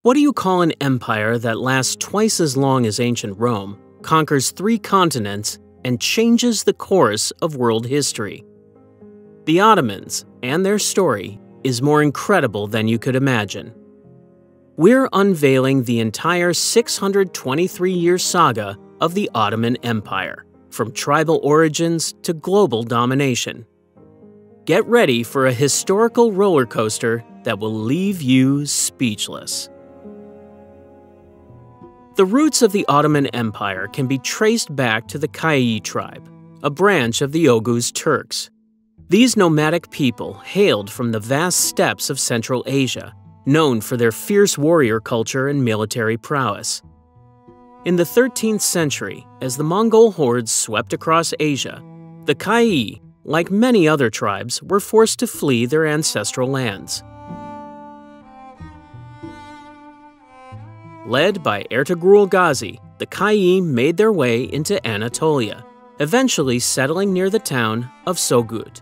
What do you call an empire that lasts twice as long as ancient Rome, conquers 3 continents, and changes the course of world history? The Ottomans, and their story, is more incredible than you could imagine. We're unveiling the entire 623-year saga of the Ottoman Empire, from tribal origins to global domination. Get ready for a historical roller coaster that will leave you speechless. The roots of the Ottoman Empire can be traced back to the Kayyi tribe, a branch of the Oghuz Turks. These nomadic people hailed from the vast steppes of Central Asia, known for their fierce warrior culture and military prowess. In the 13th century, as the Mongol hordes swept across Asia, the Kayyi, like many other tribes, were forced to flee their ancestral lands. Led by Ertugrul Gazi, the Kayyi made their way into Anatolia, eventually settling near the town of Sogut.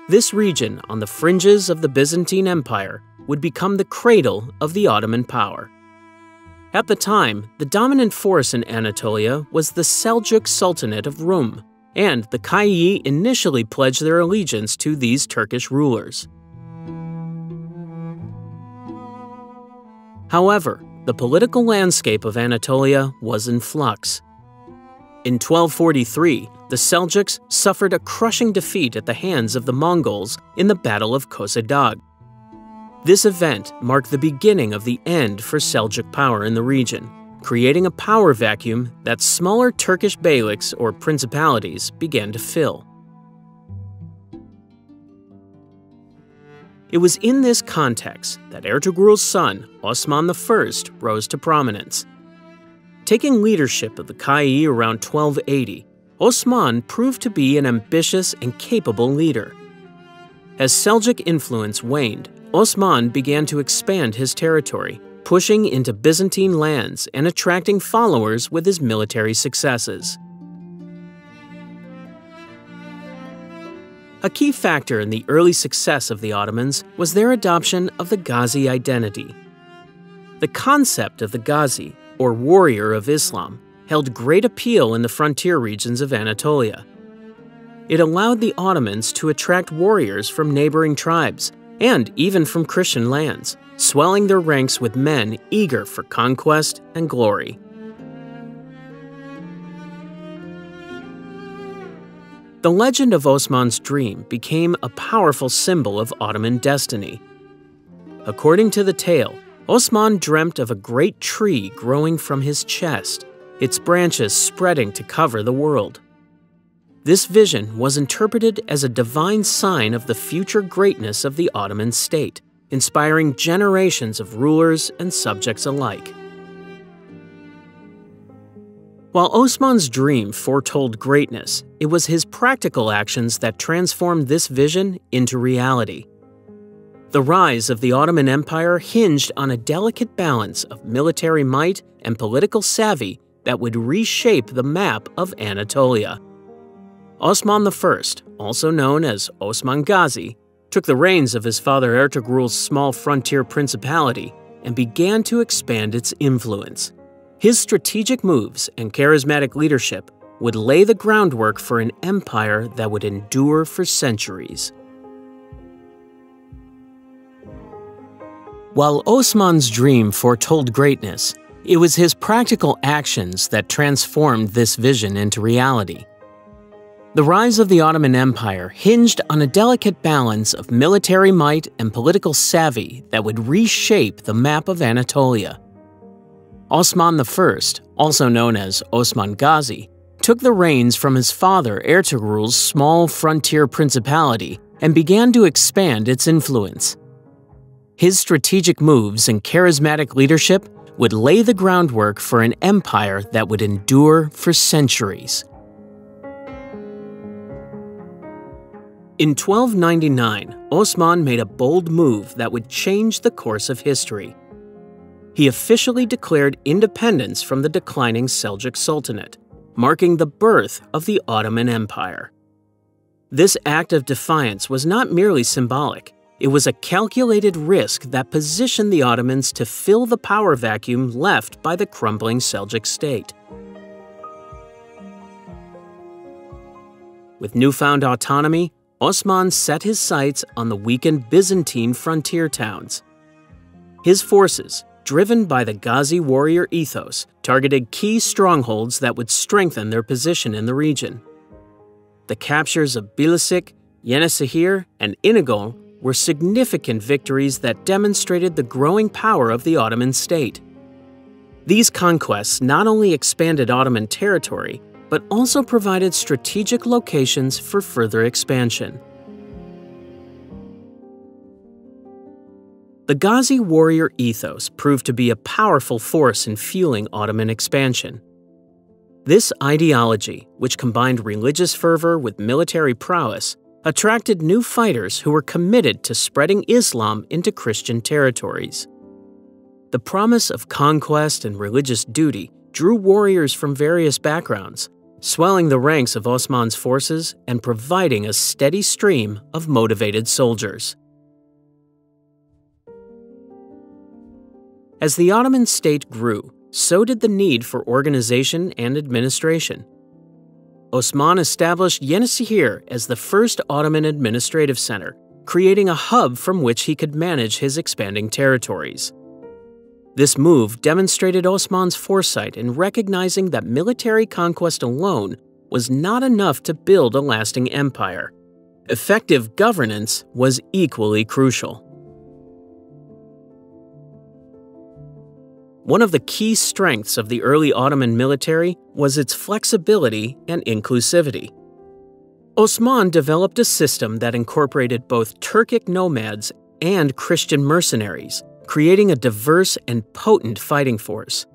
This region, on the fringes of the Byzantine Empire, would become the cradle of the Ottoman power. At the time, the dominant force in Anatolia was the Seljuk Sultanate of Rum, and the Kayyi initially pledged their allegiance to these Turkish rulers. However, the political landscape of Anatolia was in flux. In 1243, the Seljuks suffered a crushing defeat at the hands of the Mongols in the Battle of Kosedag. This event marked the beginning of the end for Seljuk power in the region, creating a power vacuum that smaller Turkish beyliks or principalities began to fill. It was in this context that Ertugrul's son, Osman I, rose to prominence. Taking leadership of the Kayyi around 1280, Osman proved to be an ambitious and capable leader. As Seljuk influence waned, Osman began to expand his territory, pushing into Byzantine lands and attracting followers with his military successes. A key factor in the early success of the Ottomans was their adoption of the Ghazi identity. The concept of the Ghazi, or warrior of Islam, held great appeal in the frontier regions of Anatolia. It allowed the Ottomans to attract warriors from neighboring tribes, and even from Christian lands, swelling their ranks with men eager for conquest and glory. The legend of Osman's dream became a powerful symbol of Ottoman destiny. According to the tale, Osman dreamt of a great tree growing from his chest, its branches spreading to cover the world. This vision was interpreted as a divine sign of the future greatness of the Ottoman state, inspiring generations of rulers and subjects alike. While Osman's dream foretold greatness, it was his practical actions that transformed this vision into reality. The rise of the Ottoman Empire hinged on a delicate balance of military might and political savvy that would reshape the map of Anatolia. Osman I, also known as Osman Gazi, took the reins of his father Ertugrul's small frontier principality and began to expand its influence. His strategic moves and charismatic leadership would lay the groundwork for an empire that would endure for centuries. While Osman's dream foretold greatness, it was his practical actions that transformed this vision into reality. The rise of the Ottoman Empire hinged on a delicate balance of military might and political savvy that would reshape the map of Anatolia. Osman I, also known as Osman Gazi, took the reins from his father Ertugrul's small frontier principality and began to expand its influence. His strategic moves and charismatic leadership would lay the groundwork for an empire that would endure for centuries. In 1299, Osman made a bold move that would change the course of history. He officially declared independence from the declining Seljuk Sultanate, marking the birth of the Ottoman Empire. This act of defiance was not merely symbolic, it was a calculated risk that positioned the Ottomans to fill the power vacuum left by the crumbling Seljuk state. With newfound autonomy, Osman set his sights on the weakened Byzantine frontier towns. His forces, driven by the Ghazi warrior ethos, targeted key strongholds that would strengthen their position in the region. The captures of Bilecik, Yenisehir, and Inegol were significant victories that demonstrated the growing power of the Ottoman state. These conquests not only expanded Ottoman territory, but also provided strategic locations for further expansion. The Ghazi warrior ethos proved to be a powerful force in fueling Ottoman expansion. This ideology, which combined religious fervor with military prowess, attracted new fighters who were committed to spreading Islam into Christian territories. The promise of conquest and religious duty drew warriors from various backgrounds, swelling the ranks of Osman's forces and providing a steady stream of motivated soldiers. As the Ottoman state grew, so did the need for organization and administration. Osman established Yenisehir as the first Ottoman administrative center, creating a hub from which he could manage his expanding territories. This move demonstrated Osman's foresight in recognizing that military conquest alone was not enough to build a lasting empire. Effective governance was equally crucial. One of the key strengths of the early Ottoman military was its flexibility and inclusivity. Osman developed a system that incorporated both Turkic nomads and Christian mercenaries, creating a diverse and potent fighting force.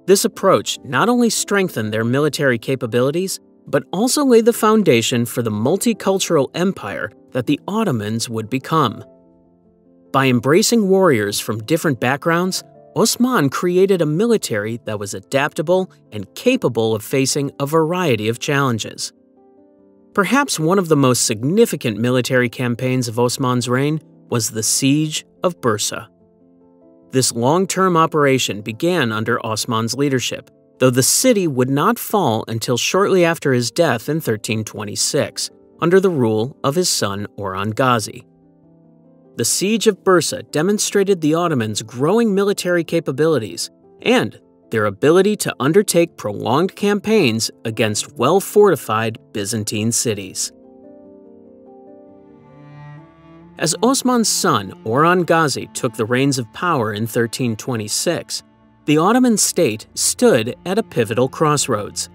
This approach not only strengthened their military capabilities, but also laid the foundation for the multicultural empire that the Ottomans would become. By embracing warriors from different backgrounds, Osman created a military that was adaptable and capable of facing a variety of challenges. Perhaps one of the most significant military campaigns of Osman's reign was the Siege of Bursa. This long-term operation began under Osman's leadership, though the city would not fall until shortly after his death in 1326, under the rule of his son Orhan Gazi. The Siege of Bursa demonstrated the Ottomans' growing military capabilities and their ability to undertake prolonged campaigns against well-fortified Byzantine cities. As Osman's son, Orhan Gazi, took the reins of power in 1326, the Ottoman state stood at a pivotal crossroads.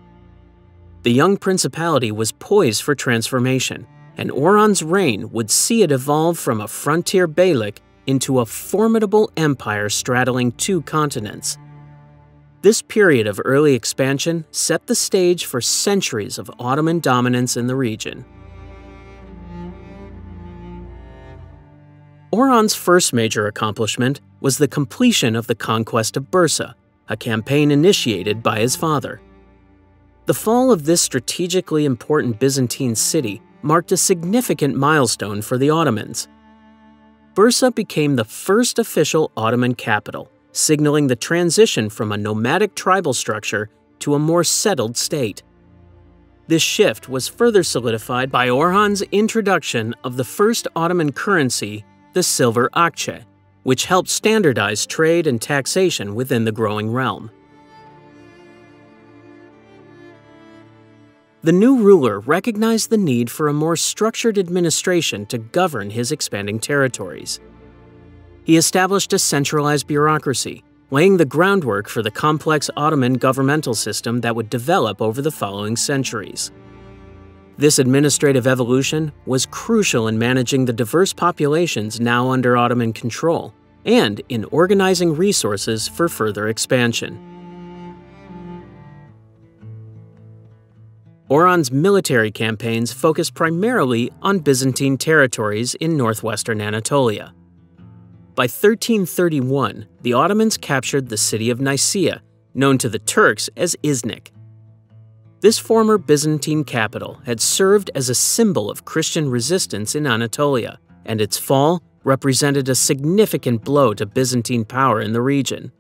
The young principality was poised for transformation, and Orhan's reign would see it evolve from a frontier beylik into a formidable empire straddling two continents. This period of early expansion set the stage for centuries of Ottoman dominance in the region. Orhan's first major accomplishment was the completion of the conquest of Bursa, a campaign initiated by his father. The fall of this strategically important Byzantine city marked a significant milestone for the Ottomans. Bursa became the first official Ottoman capital, signaling the transition from a nomadic tribal structure to a more settled state. This shift was further solidified by Orhan's introduction of the first Ottoman currency, the silver akçe, which helped standardize trade and taxation within the growing realm. The new ruler recognized the need for a more structured administration to govern his expanding territories. He established a centralized bureaucracy, laying the groundwork for the complex Ottoman governmental system that would develop over the following centuries. This administrative evolution was crucial in managing the diverse populations now under Ottoman control and in organizing resources for further expansion. Orhan's military campaigns focused primarily on Byzantine territories in northwestern Anatolia. By 1331, the Ottomans captured the city of Nicaea, known to the Turks as Iznik. This former Byzantine capital had served as a symbol of Christian resistance in Anatolia and its fall represented a significant blow to Byzantine power in the region.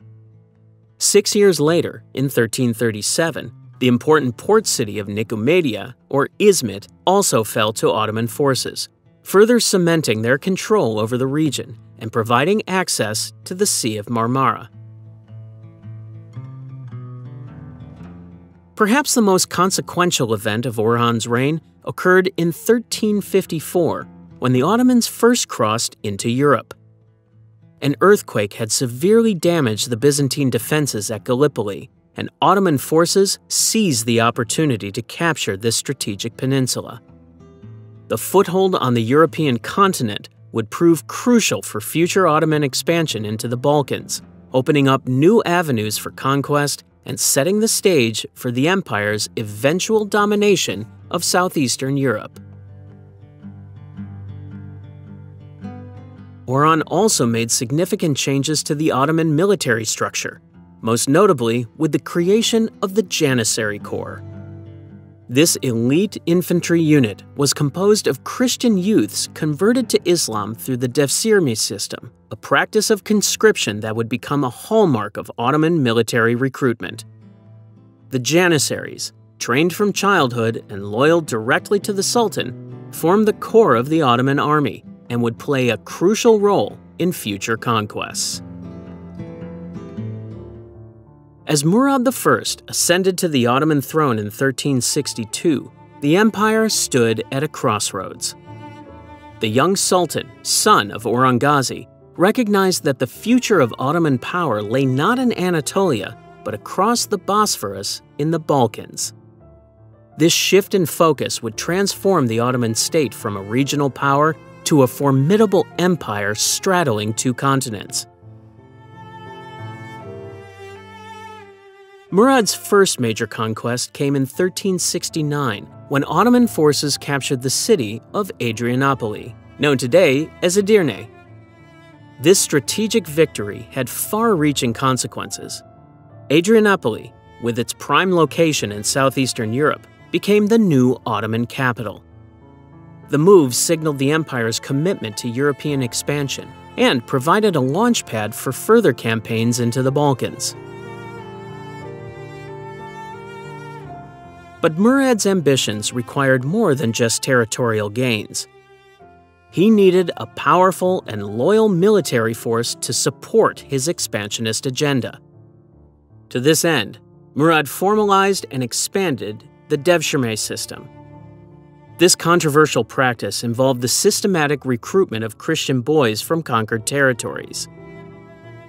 6 years later, in 1337, the important port city of Nicomedia, or Izmit, also fell to Ottoman forces, further cementing their control over the region and providing access to the Sea of Marmara. Perhaps the most consequential event of Orhan's reign occurred in 1354, when the Ottomans first crossed into Europe. An earthquake had severely damaged the Byzantine defenses at Gallipoli, and Ottoman forces seized the opportunity to capture this strategic peninsula. The foothold on the European continent would prove crucial for future Ottoman expansion into the Balkans, opening up new avenues for conquest and setting the stage for the empire's eventual domination of southeastern Europe. Orhan also made significant changes to the Ottoman military structure, most notably with the creation of the Janissary Corps. This elite infantry unit was composed of Christian youths converted to Islam through the Devshirme system, a practice of conscription that would become a hallmark of Ottoman military recruitment. The Janissaries, trained from childhood and loyal directly to the Sultan, formed the core of the Ottoman army and would play a crucial role in future conquests. As Murad I ascended to the Ottoman throne in 1362, the empire stood at a crossroads. The young Sultan, son of Aurangzeb, recognized that the future of Ottoman power lay not in Anatolia, but across the Bosphorus in the Balkans. This shift in focus would transform the Ottoman state from a regional power to a formidable empire straddling two continents. Murad's first major conquest came in 1369, when Ottoman forces captured the city of Adrianople, known today as Edirne. This strategic victory had far-reaching consequences. Adrianople, with its prime location in southeastern Europe, became the new Ottoman capital. The move signaled the empire's commitment to European expansion and provided a launchpad for further campaigns into the Balkans. But Murad's ambitions required more than just territorial gains. He needed a powerful and loyal military force to support his expansionist agenda. To this end, Murad formalized and expanded the Devshirme system. This controversial practice involved the systematic recruitment of Christian boys from conquered territories.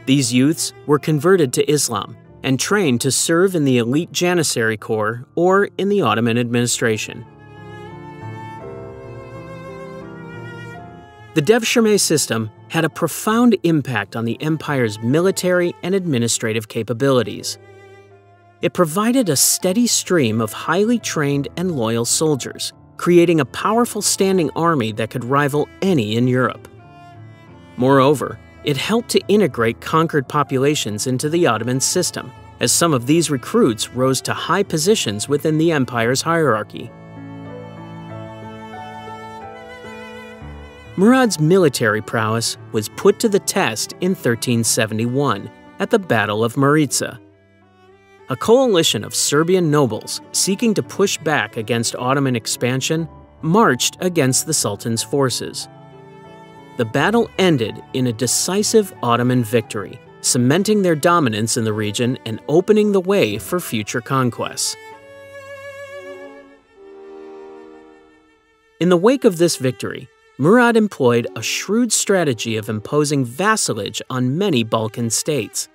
These youths were converted to Islam and trained to serve in the elite Janissary Corps or in the Ottoman administration. The Devshirme system had a profound impact on the empire's military and administrative capabilities. It provided a steady stream of highly trained and loyal soldiers, creating a powerful standing army that could rival any in Europe. Moreover, it helped to integrate conquered populations into the Ottoman system, as some of these recruits rose to high positions within the empire's hierarchy. Murad's military prowess was put to the test in 1371 at the Battle of Maritsa. A coalition of Serbian nobles seeking to push back against Ottoman expansion marched against the Sultan's forces. The battle ended in a decisive Ottoman victory, cementing their dominance in the region and opening the way for future conquests. In the wake of this victory, Murad employed a shrewd strategy of imposing vassalage on many Balkan states.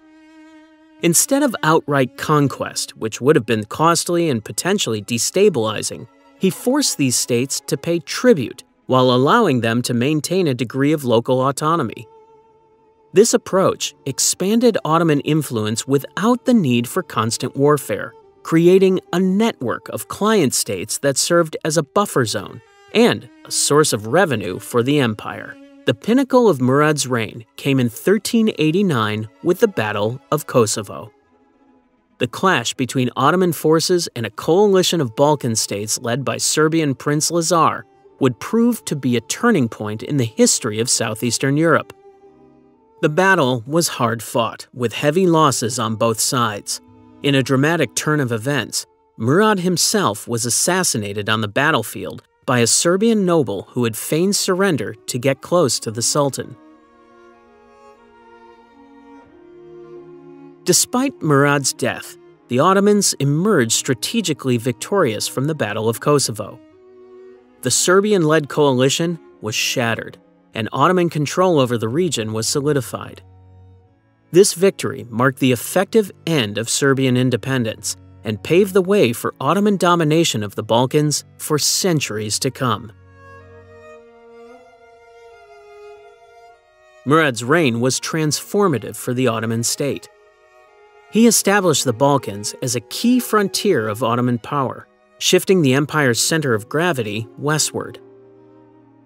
Instead of outright conquest, which would have been costly and potentially destabilizing, he forced these states to pay tribute while allowing them to maintain a degree of local autonomy. This approach expanded Ottoman influence without the need for constant warfare, creating a network of client states that served as a buffer zone and a source of revenue for the empire. The pinnacle of Murad's reign came in 1389 with the Battle of Kosovo. The clash between Ottoman forces and a coalition of Balkan states led by Serbian Prince Lazar would prove to be a turning point in the history of southeastern Europe. The battle was hard-fought, with heavy losses on both sides. In a dramatic turn of events, Murad himself was assassinated on the battlefield by a Serbian noble who had feigned surrender to get close to the Sultan. Despite Murad's death, the Ottomans emerged strategically victorious from the Battle of Kosovo. The Serbian-led coalition was shattered, and Ottoman control over the region was solidified. This victory marked the effective end of Serbian independence and paved the way for Ottoman domination of the Balkans for centuries to come. Murad's reign was transformative for the Ottoman state. He established the Balkans as a key frontier of Ottoman power, shifting the empire's center of gravity westward.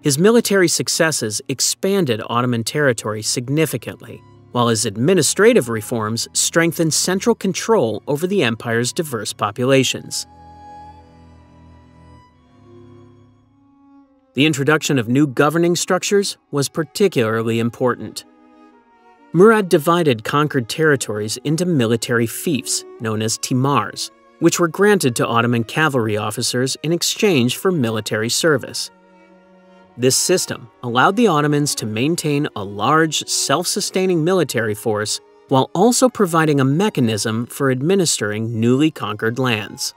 His military successes expanded Ottoman territory significantly, while his administrative reforms strengthened central control over the empire's diverse populations. The introduction of new governing structures was particularly important. Murad divided conquered territories into military fiefs, known as timars, which were granted to Ottoman cavalry officers in exchange for military service. This system allowed the Ottomans to maintain a large, self-sustaining military force while also providing a mechanism for administering newly conquered lands.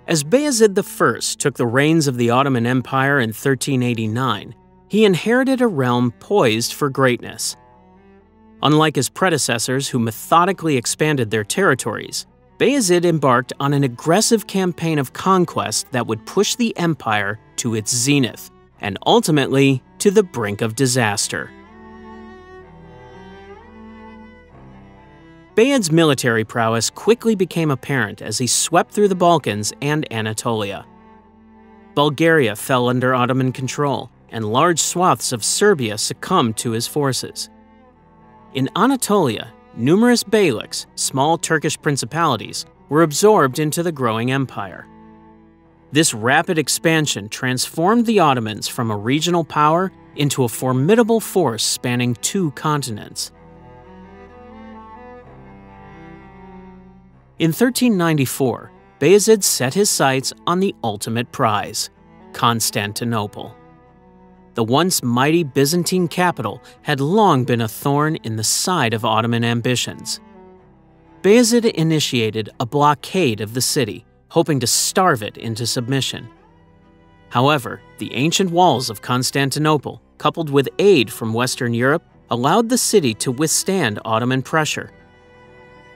As Bayezid I took the reins of the Ottoman Empire in 1389, he inherited a realm poised for greatness. Unlike his predecessors who methodically expanded their territories, Bayezid embarked on an aggressive campaign of conquest that would push the empire to its zenith, and ultimately to the brink of disaster. Bayezid's military prowess quickly became apparent as he swept through the Balkans and Anatolia. Bulgaria fell under Ottoman control, and large swaths of Serbia succumbed to his forces. In Anatolia, numerous beyliks, small Turkish principalities, were absorbed into the growing empire. This rapid expansion transformed the Ottomans from a regional power into a formidable force spanning 2 continents. In 1394, Bayezid set his sights on the ultimate prize, Constantinople. The once mighty Byzantine capital had long been a thorn in the side of Ottoman ambitions. Bayezid initiated a blockade of the city, hoping to starve it into submission. However, the ancient walls of Constantinople, coupled with aid from Western Europe, allowed the city to withstand Ottoman pressure.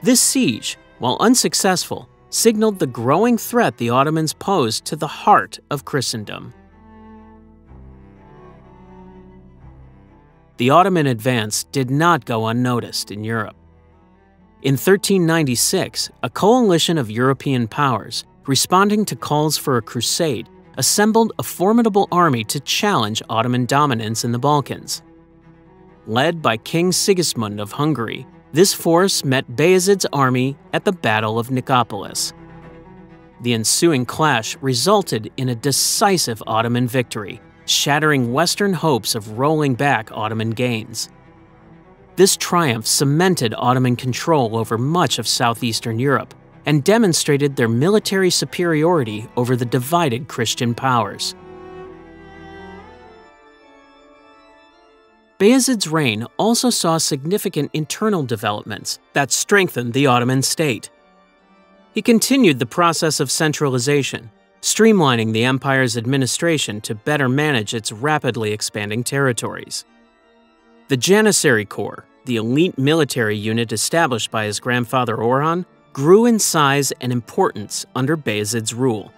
This siege, while unsuccessful, signaled the growing threat the Ottomans posed to the heart of Christendom. The Ottoman advance did not go unnoticed in Europe. In 1396, a coalition of European powers, responding to calls for a crusade, assembled a formidable army to challenge Ottoman dominance in the Balkans. Led by King Sigismund of Hungary, this force met Bayezid's army at the Battle of Nicopolis. The ensuing clash resulted in a decisive Ottoman victory, shattering Western hopes of rolling back Ottoman gains. This triumph cemented Ottoman control over much of southeastern Europe and demonstrated their military superiority over the divided Christian powers. Bayezid's reign also saw significant internal developments that strengthened the Ottoman state. He continued the process of centralization, streamlining the empire's administration to better manage its rapidly expanding territories. The Janissary Corps, the elite military unit established by his grandfather Orhan, grew in size and importance under Bayezid's rule.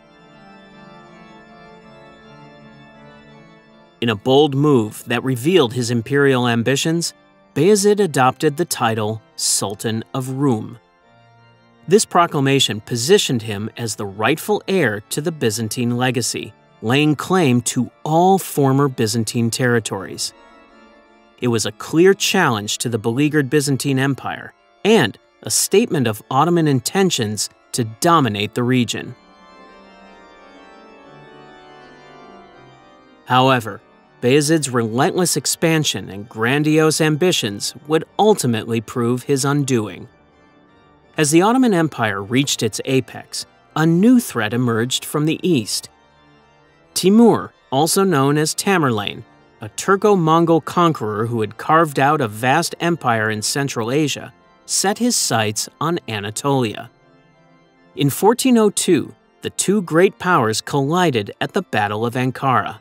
In a bold move that revealed his imperial ambitions, Bayezid adopted the title Sultan of Rum. This proclamation positioned him as the rightful heir to the Byzantine legacy, laying claim to all former Byzantine territories. It was a clear challenge to the beleaguered Byzantine Empire and a statement of Ottoman intentions to dominate the region. However, Bayezid's relentless expansion and grandiose ambitions would ultimately prove his undoing. As the Ottoman Empire reached its apex, a new threat emerged from the east. Timur, also known as Tamerlane, a Turco-Mongol conqueror who had carved out a vast empire in Central Asia, set his sights on Anatolia. In 1402, the two great powers collided at the Battle of Ankara.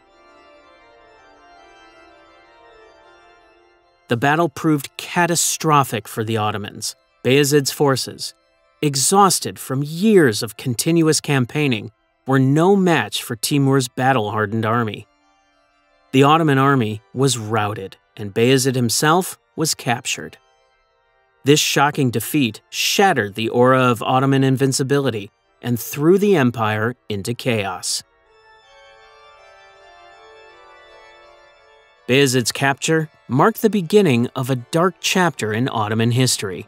The battle proved catastrophic for the Ottomans. Bayezid's forces, exhausted from years of continuous campaigning, were no match for Timur's battle-hardened army. The Ottoman army was routed, and Bayezid himself was captured. This shocking defeat shattered the aura of Ottoman invincibility and threw the empire into chaos. Bayezid's capture marked the beginning of a dark chapter in Ottoman history.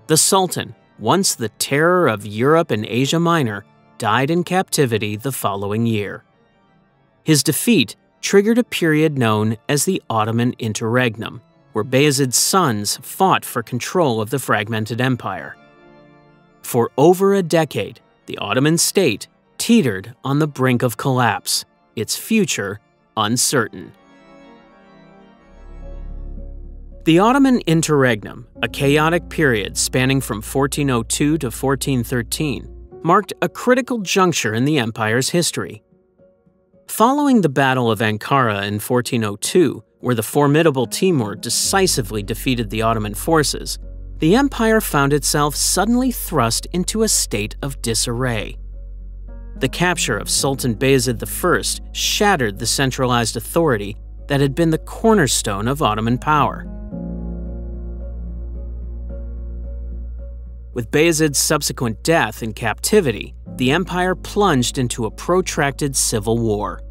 The Sultan, once the terror of Europe and Asia Minor, died in captivity the following year. His defeat triggered a period known as the Ottoman Interregnum, where Bayezid's sons fought for control of the fragmented empire. For over a decade, the Ottoman state teetered on the brink of collapse, its future uncertain. The Ottoman Interregnum, a chaotic period spanning from 1402 to 1413, marked a critical juncture in the empire's history. Following the Battle of Ankara in 1402, where the formidable Timur decisively defeated the Ottoman forces, the empire found itself suddenly thrust into a state of disarray. The capture of Sultan Bayezid I shattered the centralized authority that had been the cornerstone of Ottoman power. With Bayezid's subsequent death and captivity, the empire plunged into a protracted civil war.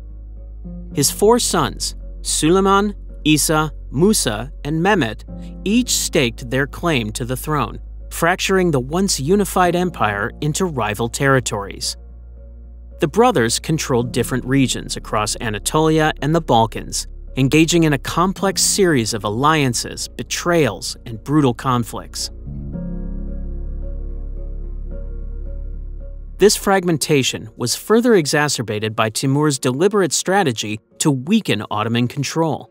His four sons, Suleiman, Isa, Musa, and Mehmet, each staked their claim to the throne, fracturing the once unified empire into rival territories. The brothers controlled different regions across Anatolia and the Balkans, engaging in a complex series of alliances, betrayals, and brutal conflicts. This fragmentation was further exacerbated by Timur's deliberate strategy to weaken Ottoman control.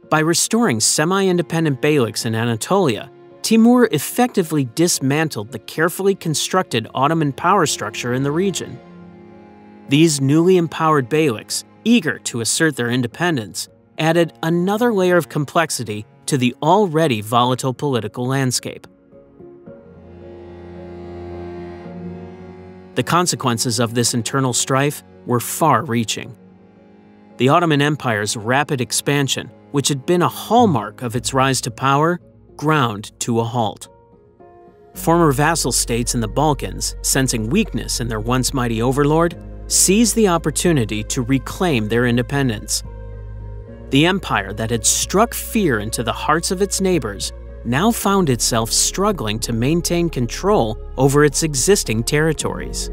By restoring semi-independent beyliks in Anatolia, Timur effectively dismantled the carefully constructed Ottoman power structure in the region. These newly empowered beyliks, eager to assert their independence, added another layer of complexity to the already volatile political landscape. The consequences of this internal strife were far-reaching. The Ottoman Empire's rapid expansion, which had been a hallmark of its rise to power, ground to a halt. Former vassal states in the Balkans, sensing weakness in their once mighty overlord, seized the opportunity to reclaim their independence. The empire that had struck fear into the hearts of its neighbors now found itself struggling to maintain control over its existing territories.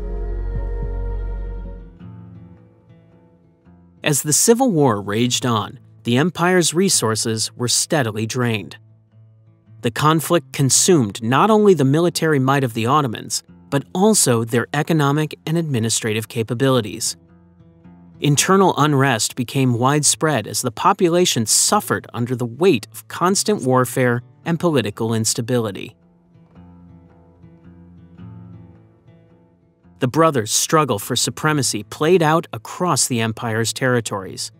As the civil war raged on, the empire's resources were steadily drained. The conflict consumed not only the military might of the Ottomans, but also their economic and administrative capabilities. Internal unrest became widespread as the population suffered under the weight of constant warfare and political instability. The brothers' struggle for supremacy played out across the empire's territories.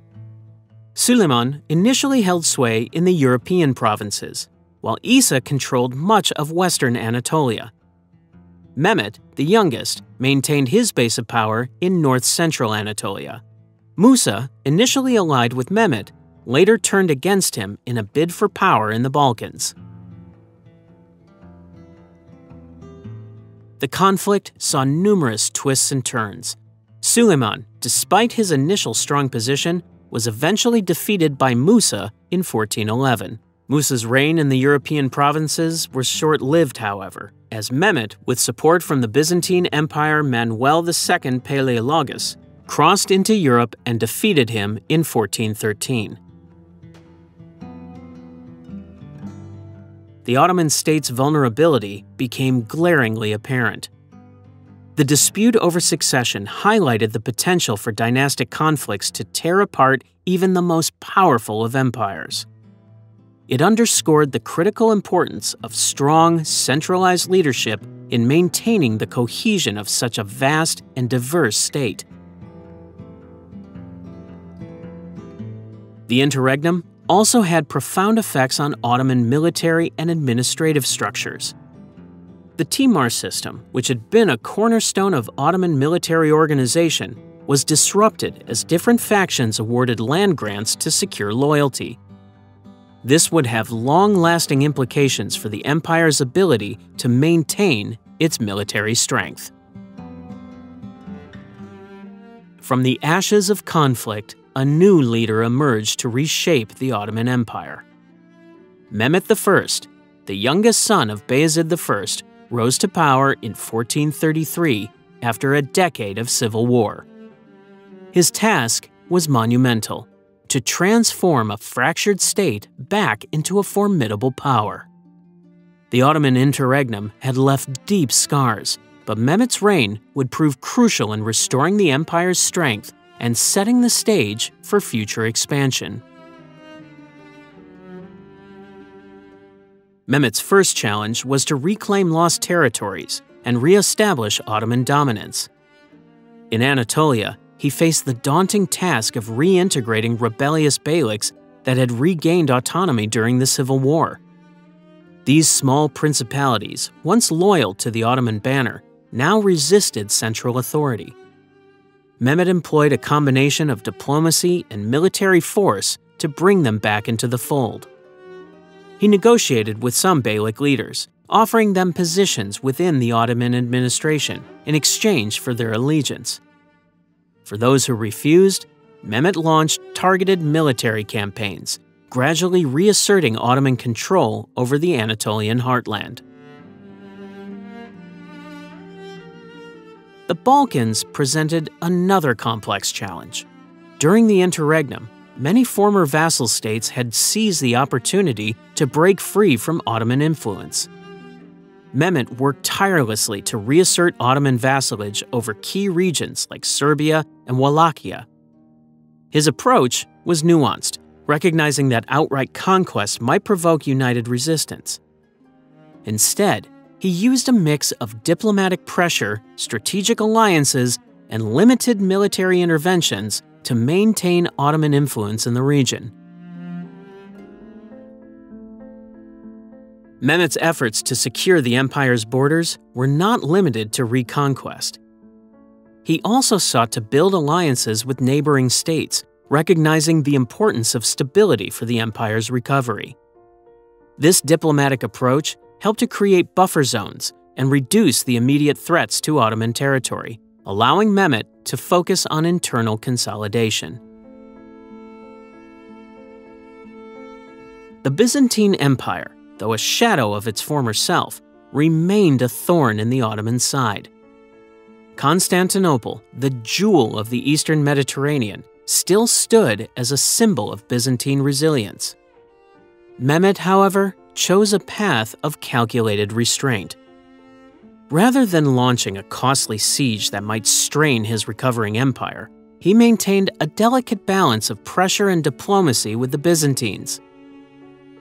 Suleiman initially held sway in the European provinces, while Isa controlled much of western Anatolia. Mehmet, the youngest, maintained his base of power in north-central Anatolia. Musa, initially allied with Mehmet, later turned against him in a bid for power in the Balkans. The conflict saw numerous twists and turns. Suleiman, despite his initial strong position, was eventually defeated by Musa in 1411. Musa's reign in the European provinces was short-lived, however, as Mehmet, with support from the Byzantine Empire Manuel II Palaeologus, crossed into Europe and defeated him in 1413. The Ottoman state's vulnerability became glaringly apparent. The dispute over succession highlighted the potential for dynastic conflicts to tear apart even the most powerful of empires. It underscored the critical importance of strong, centralized leadership in maintaining the cohesion of such a vast and diverse state. The interregnum also had profound effects on Ottoman military and administrative structures. The Timar system, which had been a cornerstone of Ottoman military organization, was disrupted as different factions awarded land grants to secure loyalty. This would have long-lasting implications for the empire's ability to maintain its military strength. From the ashes of conflict, a new leader emerged to reshape the Ottoman Empire. Mehmet I, the youngest son of Bayezid I, rose to power in 1433 after a decade of civil war. His task was monumental: to transform a fractured state back into a formidable power. The Ottoman interregnum had left deep scars, but Mehmet's reign would prove crucial in restoring the empire's strength and setting the stage for future expansion. Mehmet's first challenge was to reclaim lost territories and re-establish Ottoman dominance. In Anatolia, he faced the daunting task of reintegrating rebellious beyliks that had regained autonomy during the civil war. These small principalities, once loyal to the Ottoman banner, now resisted central authority. Mehmet employed a combination of diplomacy and military force to bring them back into the fold. He negotiated with some beylik leaders, offering them positions within the Ottoman administration in exchange for their allegiance. For those who refused, Mehmet launched targeted military campaigns, gradually reasserting Ottoman control over the Anatolian heartland. The Balkans presented another complex challenge. During the interregnum, many former vassal states had seized the opportunity to break free from Ottoman influence. Mehmet worked tirelessly to reassert Ottoman vassalage over key regions like Serbia and Wallachia. His approach was nuanced, recognizing that outright conquest might provoke united resistance. Instead, he used a mix of diplomatic pressure, strategic alliances, and limited military interventions to maintain Ottoman influence in the region. Mehmet's efforts to secure the empire's borders were not limited to reconquest. He also sought to build alliances with neighboring states, recognizing the importance of stability for the empire's recovery. This diplomatic approach helped to create buffer zones and reduce the immediate threats to Ottoman territory, allowing Mehmet to focus on internal consolidation. The Byzantine Empire, though a shadow of its former self, remained a thorn in the Ottoman side. Constantinople, the jewel of the Eastern Mediterranean, still stood as a symbol of Byzantine resilience. Mehmet, however, chose a path of calculated restraint. Rather than launching a costly siege that might strain his recovering empire, he maintained a delicate balance of pressure and diplomacy with the Byzantines.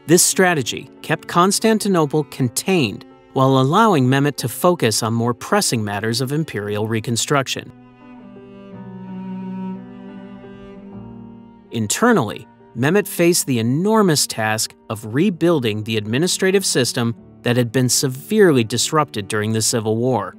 This strategy kept Constantinople contained while allowing Mehmet to focus on more pressing matters of imperial reconstruction. Internally, Mehmet faced the enormous task of rebuilding the administrative system that had been severely disrupted during the Civil War.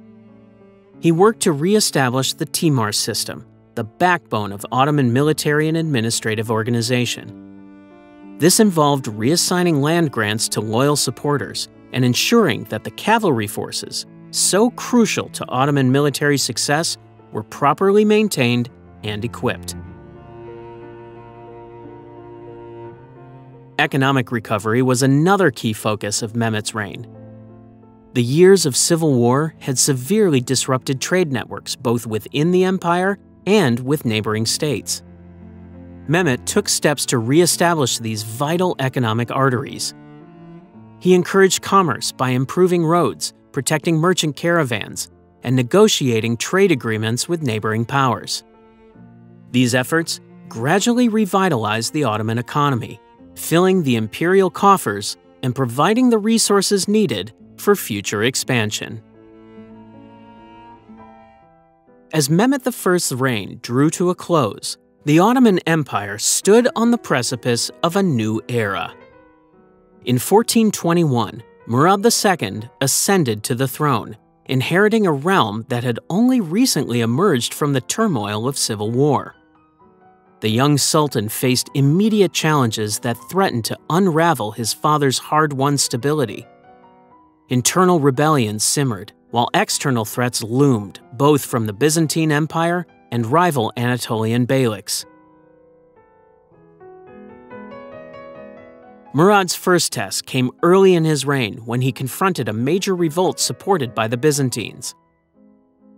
He worked to re-establish the Timar system, the backbone of Ottoman military and administrative organization. This involved reassigning land grants to loyal supporters and ensuring that the cavalry forces, so crucial to Ottoman military success, were properly maintained and equipped. Economic recovery was another key focus of Mehmet's reign. The years of civil war had severely disrupted trade networks both within the empire and with neighboring states. Mehmet took steps to re-establish these vital economic arteries. He encouraged commerce by improving roads, protecting merchant caravans, and negotiating trade agreements with neighboring powers. These efforts gradually revitalized the Ottoman economy, filling the imperial coffers and providing the resources needed for future expansion. As Mehmet I's reign drew to a close, the Ottoman Empire stood on the precipice of a new era. In 1421, Murad II ascended to the throne, inheriting a realm that had only recently emerged from the turmoil of civil war. The young sultan faced immediate challenges that threatened to unravel his father's hard-won stability. Internal rebellions simmered, while external threats loomed, both from the Byzantine Empire and rival Anatolian beyliks. Murad's first test came early in his reign when he confronted a major revolt supported by the Byzantines.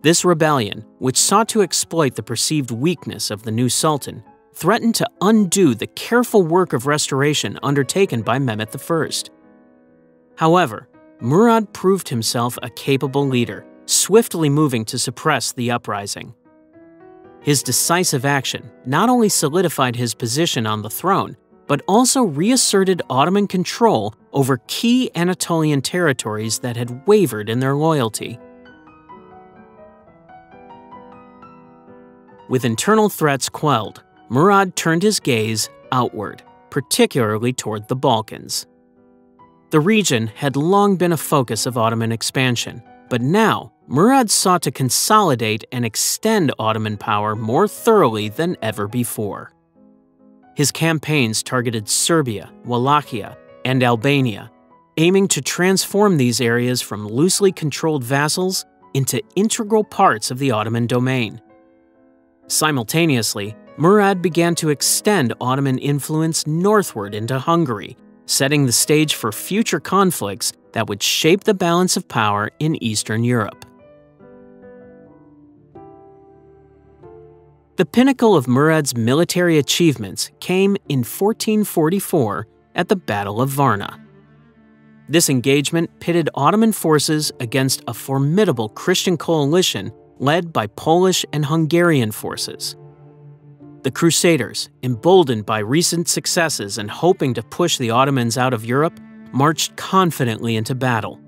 This rebellion, which sought to exploit the perceived weakness of the new sultan, threatened to undo the careful work of restoration undertaken by Mehmet I. However, Murad proved himself a capable leader, swiftly moving to suppress the uprising. His decisive action not only solidified his position on the throne, but also reasserted Ottoman control over key Anatolian territories that had wavered in their loyalty. With internal threats quelled, Murad turned his gaze outward, particularly toward the Balkans. The region had long been a focus of Ottoman expansion, but now Murad sought to consolidate and extend Ottoman power more thoroughly than ever before. His campaigns targeted Serbia, Wallachia, and Albania, aiming to transform these areas from loosely controlled vassals into integral parts of the Ottoman domain. Simultaneously, Murad began to extend Ottoman influence northward into Hungary, setting the stage for future conflicts that would shape the balance of power in Eastern Europe. The pinnacle of Murad's military achievements came in 1444 at the Battle of Varna. This engagement pitted Ottoman forces against a formidable Christian coalition led by Polish and Hungarian forces. The Crusaders, emboldened by recent successes and hoping to push the Ottomans out of Europe, marched confidently into battle.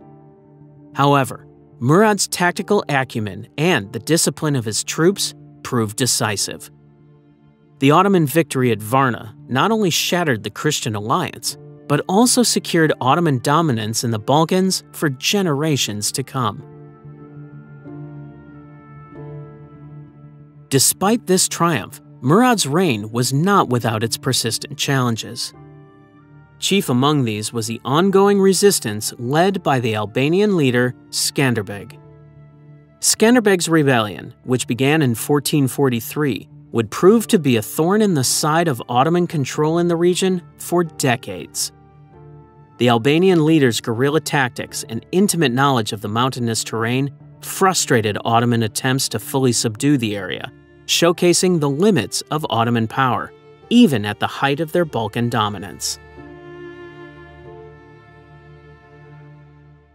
However, Murad's tactical acumen and the discipline of his troops proved decisive. The Ottoman victory at Varna not only shattered the Christian alliance, but also secured Ottoman dominance in the Balkans for generations to come. Despite this triumph, Murad's reign was not without its persistent challenges. Chief among these was the ongoing resistance led by the Albanian leader Skanderbeg. Skanderbeg's rebellion, which began in 1443, would prove to be a thorn in the side of Ottoman control in the region for decades. The Albanian leader's guerrilla tactics and intimate knowledge of the mountainous terrain frustrated Ottoman attempts to fully subdue the area, showcasing the limits of Ottoman power, even at the height of their Balkan dominance.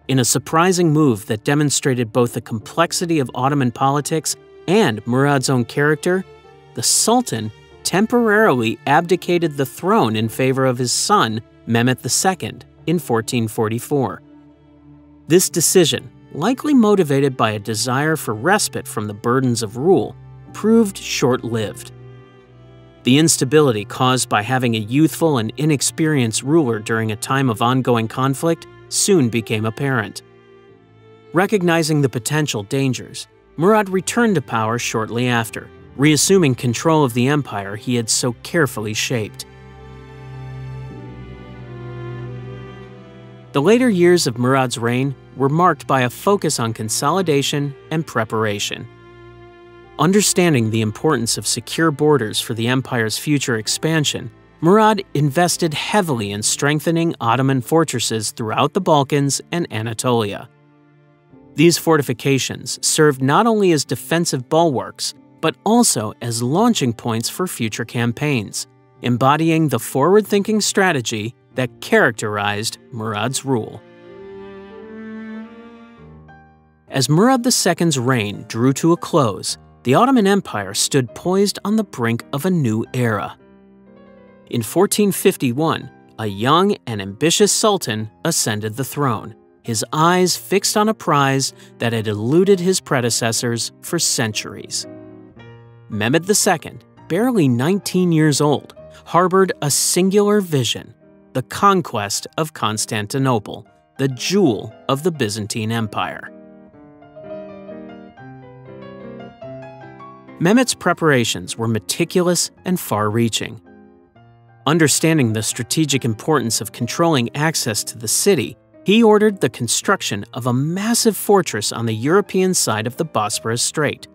In a surprising move that demonstrated both the complexity of Ottoman politics and Murad's own character, the Sultan temporarily abdicated the throne in favor of his son, Mehmet II, in 1444. This decision, likely motivated by a desire for respite from the burdens of rule, proved short-lived. The instability caused by having a youthful and inexperienced ruler during a time of ongoing conflict soon became apparent. Recognizing the potential dangers, Murad returned to power shortly after, reassuming control of the empire he had so carefully shaped. The later years of Murad's reign were marked by a focus on consolidation and preparation. Understanding the importance of secure borders for the empire's future expansion, Murad invested heavily in strengthening Ottoman fortresses throughout the Balkans and Anatolia. These fortifications served not only as defensive bulwarks, but also as launching points for future campaigns, embodying the forward-thinking strategy that characterized Murad's rule. As Murad II's reign drew to a close, the Ottoman Empire stood poised on the brink of a new era. In 1451, a young and ambitious sultan ascended the throne, his eyes fixed on a prize that had eluded his predecessors for centuries. Mehmed II, barely 19 years old, harbored a singular vision: the conquest of Constantinople, the jewel of the Byzantine Empire. Mehmet's preparations were meticulous and far-reaching. Understanding the strategic importance of controlling access to the city, he ordered the construction of a massive fortress on the European side of the Bosporus Strait.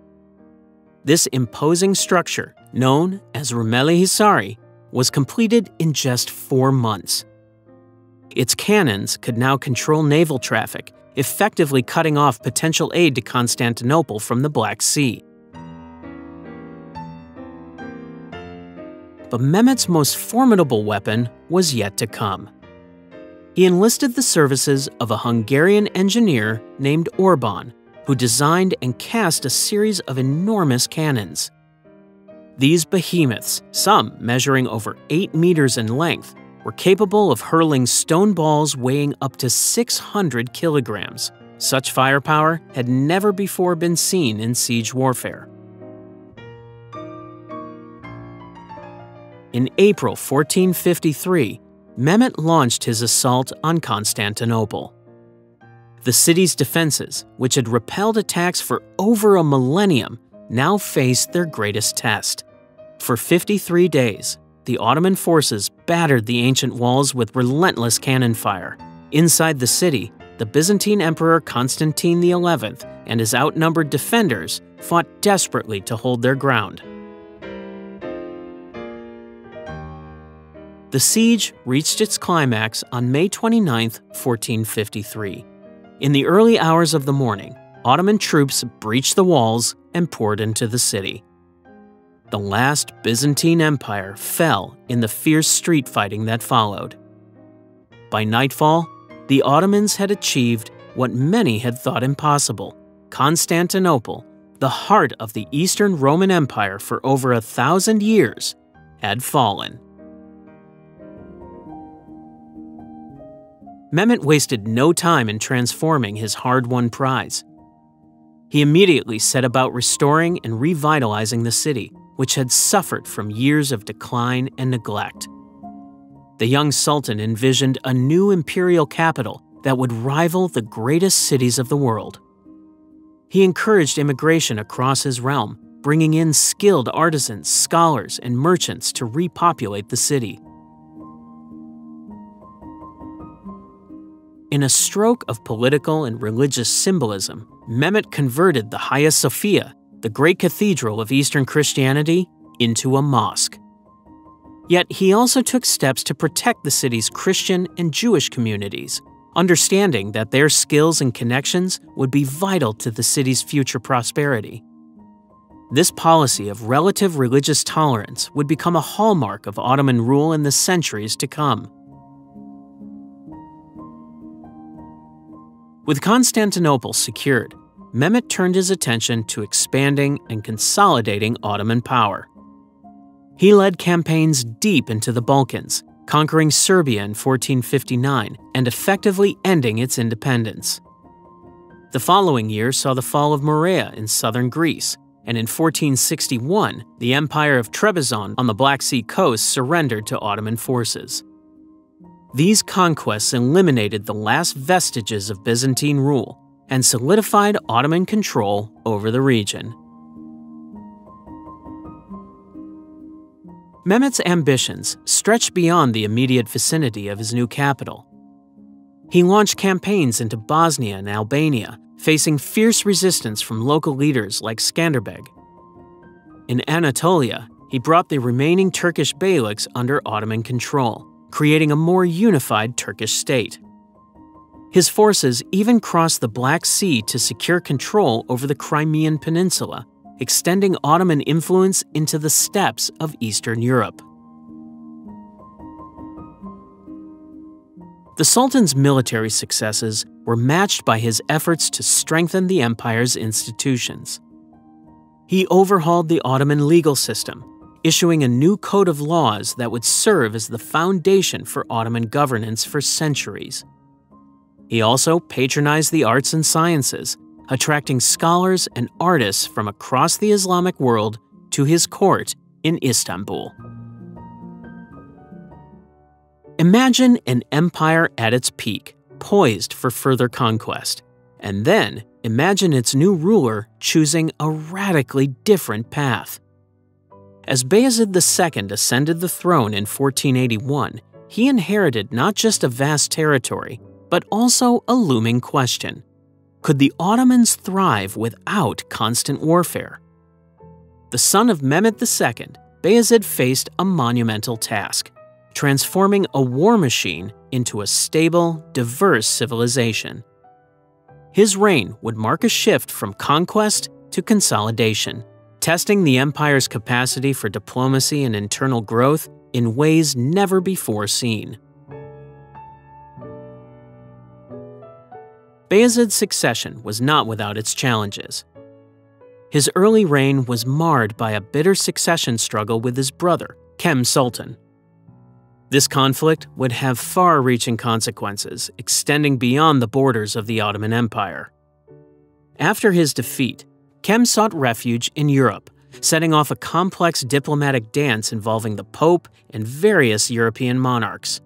This imposing structure, known as Rumeli Hisari, was completed in just 4 months. Its cannons could now control naval traffic, effectively cutting off potential aid to Constantinople from the Black Sea. But Mehmet's most formidable weapon was yet to come. He enlisted the services of a Hungarian engineer named Orban, who designed and cast a series of enormous cannons. These behemoths, some measuring over 8 meters in length, were capable of hurling stone balls weighing up to 600 kilograms. Such firepower had never before been seen in siege warfare. In April 1453, Mehmet launched his assault on Constantinople. The city's defenses, which had repelled attacks for over a millennium, now faced their greatest test. For 53 days, the Ottoman forces battered the ancient walls with relentless cannon fire. Inside the city, the Byzantine Emperor Constantine XI and his outnumbered defenders fought desperately to hold their ground. The siege reached its climax on May 29, 1453. In the early hours of the morning, Ottoman troops breached the walls and poured into the city. The last Byzantine Empire fell in the fierce street fighting that followed. By nightfall, the Ottomans had achieved what many had thought impossible. Constantinople, the heart of the Eastern Roman Empire for over 1,000 years, had fallen. Mehmet wasted no time in transforming his hard-won prize. He immediately set about restoring and revitalizing the city, which had suffered from years of decline and neglect. The young sultan envisioned a new imperial capital that would rival the greatest cities of the world. He encouraged immigration across his realm, bringing in skilled artisans, scholars, and merchants to repopulate the city. In a stroke of political and religious symbolism, Mehmet converted the Hagia Sophia, the great cathedral of Eastern Christianity, into a mosque. Yet he also took steps to protect the city's Christian and Jewish communities, understanding that their skills and connections would be vital to the city's future prosperity. This policy of relative religious tolerance would become a hallmark of Ottoman rule in the centuries to come. With Constantinople secured, Mehmet turned his attention to expanding and consolidating Ottoman power. He led campaigns deep into the Balkans, conquering Serbia in 1459 and effectively ending its independence. The following year saw the fall of Morea in southern Greece, and in 1461, the Empire of Trebizond on the Black Sea coast surrendered to Ottoman forces. These conquests eliminated the last vestiges of Byzantine rule and solidified Ottoman control over the region. Mehmet's ambitions stretched beyond the immediate vicinity of his new capital. He launched campaigns into Bosnia and Albania, facing fierce resistance from local leaders like Skanderbeg. In Anatolia, he brought the remaining Turkish beyliks under Ottoman control, creating a more unified Turkish state. His forces even crossed the Black Sea to secure control over the Crimean Peninsula, extending Ottoman influence into the steppes of Eastern Europe. The Sultan's military successes were matched by his efforts to strengthen the empire's institutions. He overhauled the Ottoman legal system, issuing a new code of laws that would serve as the foundation for Ottoman governance for centuries. He also patronized the arts and sciences, attracting scholars and artists from across the Islamic world to his court in Istanbul. Imagine an empire at its peak, poised for further conquest, and then imagine its new ruler choosing a radically different path. As Bayezid II ascended the throne in 1481, he inherited not just a vast territory, but also a looming question. Could the Ottomans thrive without constant warfare? The son of Mehmed II, Bayezid faced a monumental task: transforming a war machine into a stable, diverse civilization. His reign would mark a shift from conquest to consolidation, testing the empire's capacity for diplomacy and internal growth in ways never before seen. Bayezid's succession was not without its challenges. His early reign was marred by a bitter succession struggle with his brother, Kem Sultan. This conflict would have far-reaching consequences, extending beyond the borders of the Ottoman Empire. After his defeat, Kem sought refuge in Europe, setting off a complex diplomatic dance involving the Pope and various European monarchs.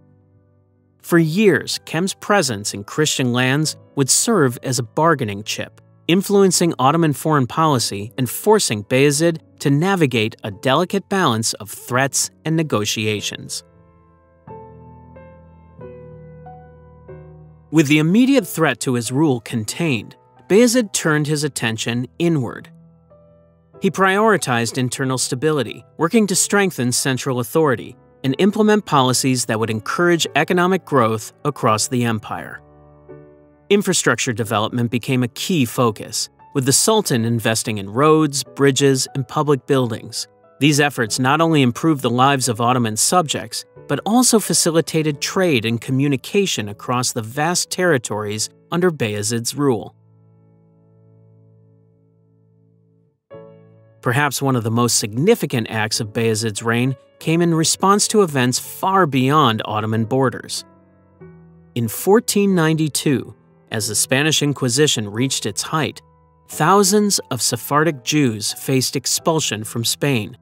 For years, Kem's presence in Christian lands would serve as a bargaining chip, influencing Ottoman foreign policy and forcing Bayezid to navigate a delicate balance of threats and negotiations. With the immediate threat to his rule contained, Bayezid turned his attention inward. He prioritized internal stability, working to strengthen central authority and implement policies that would encourage economic growth across the empire. Infrastructure development became a key focus, with the Sultan investing in roads, bridges, and public buildings. These efforts not only improved the lives of Ottoman subjects, but also facilitated trade and communication across the vast territories under Bayezid's rule. Perhaps one of the most significant acts of Bayezid's reign came in response to events far beyond Ottoman borders. In 1492, as the Spanish Inquisition reached its height, thousands of Sephardic Jews faced expulsion from Spain.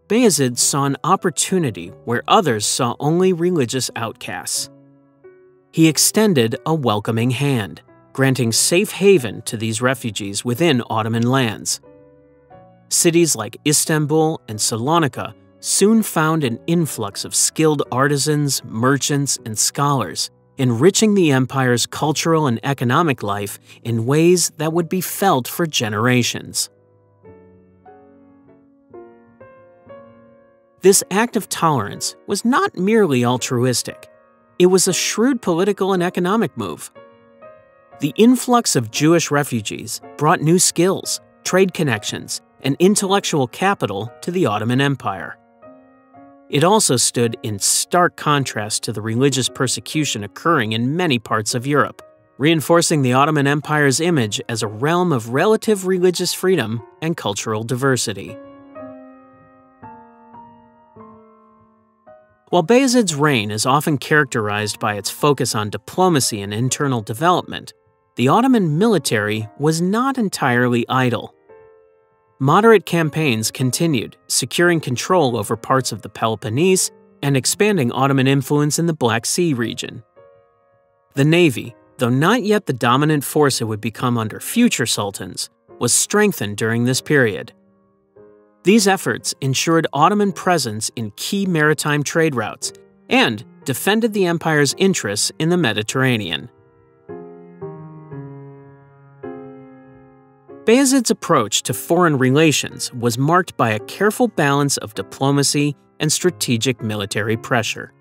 Bayezid saw an opportunity where others saw only religious outcasts. He extended a welcoming hand, granting safe haven to these refugees within Ottoman lands. Cities like Istanbul and Salonika soon found an influx of skilled artisans, merchants, and scholars, enriching the empire's cultural and economic life in ways that would be felt for generations. This act of tolerance was not merely altruistic. It was a shrewd political and economic move. The influx of Jewish refugees brought new skills, trade connections, and intellectual capital to the Ottoman Empire. It also stood in stark contrast to the religious persecution occurring in many parts of Europe, reinforcing the Ottoman Empire's image as a realm of relative religious freedom and cultural diversity. While Bayezid's reign is often characterized by its focus on diplomacy and internal development, the Ottoman military was not entirely idle. Moderate campaigns continued, securing control over parts of the Peloponnese and expanding Ottoman influence in the Black Sea region. The navy, though not yet the dominant force it would become under future sultans, was strengthened during this period. These efforts ensured Ottoman presence in key maritime trade routes and defended the empire's interests in the Mediterranean. Bayezid's approach to foreign relations was marked by a careful balance of diplomacy and strategic military pressure.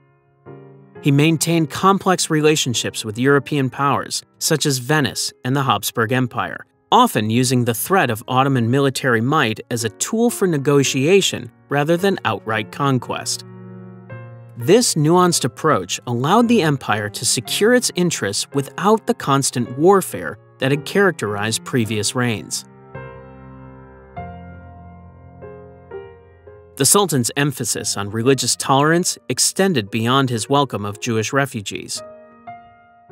He maintained complex relationships with European powers, such as Venice and the Habsburg Empire, often using the threat of Ottoman military might as a tool for negotiation rather than outright conquest. This nuanced approach allowed the empire to secure its interests without the constant warfare that had characterized previous reigns. The Sultan's emphasis on religious tolerance extended beyond his welcome of Jewish refugees.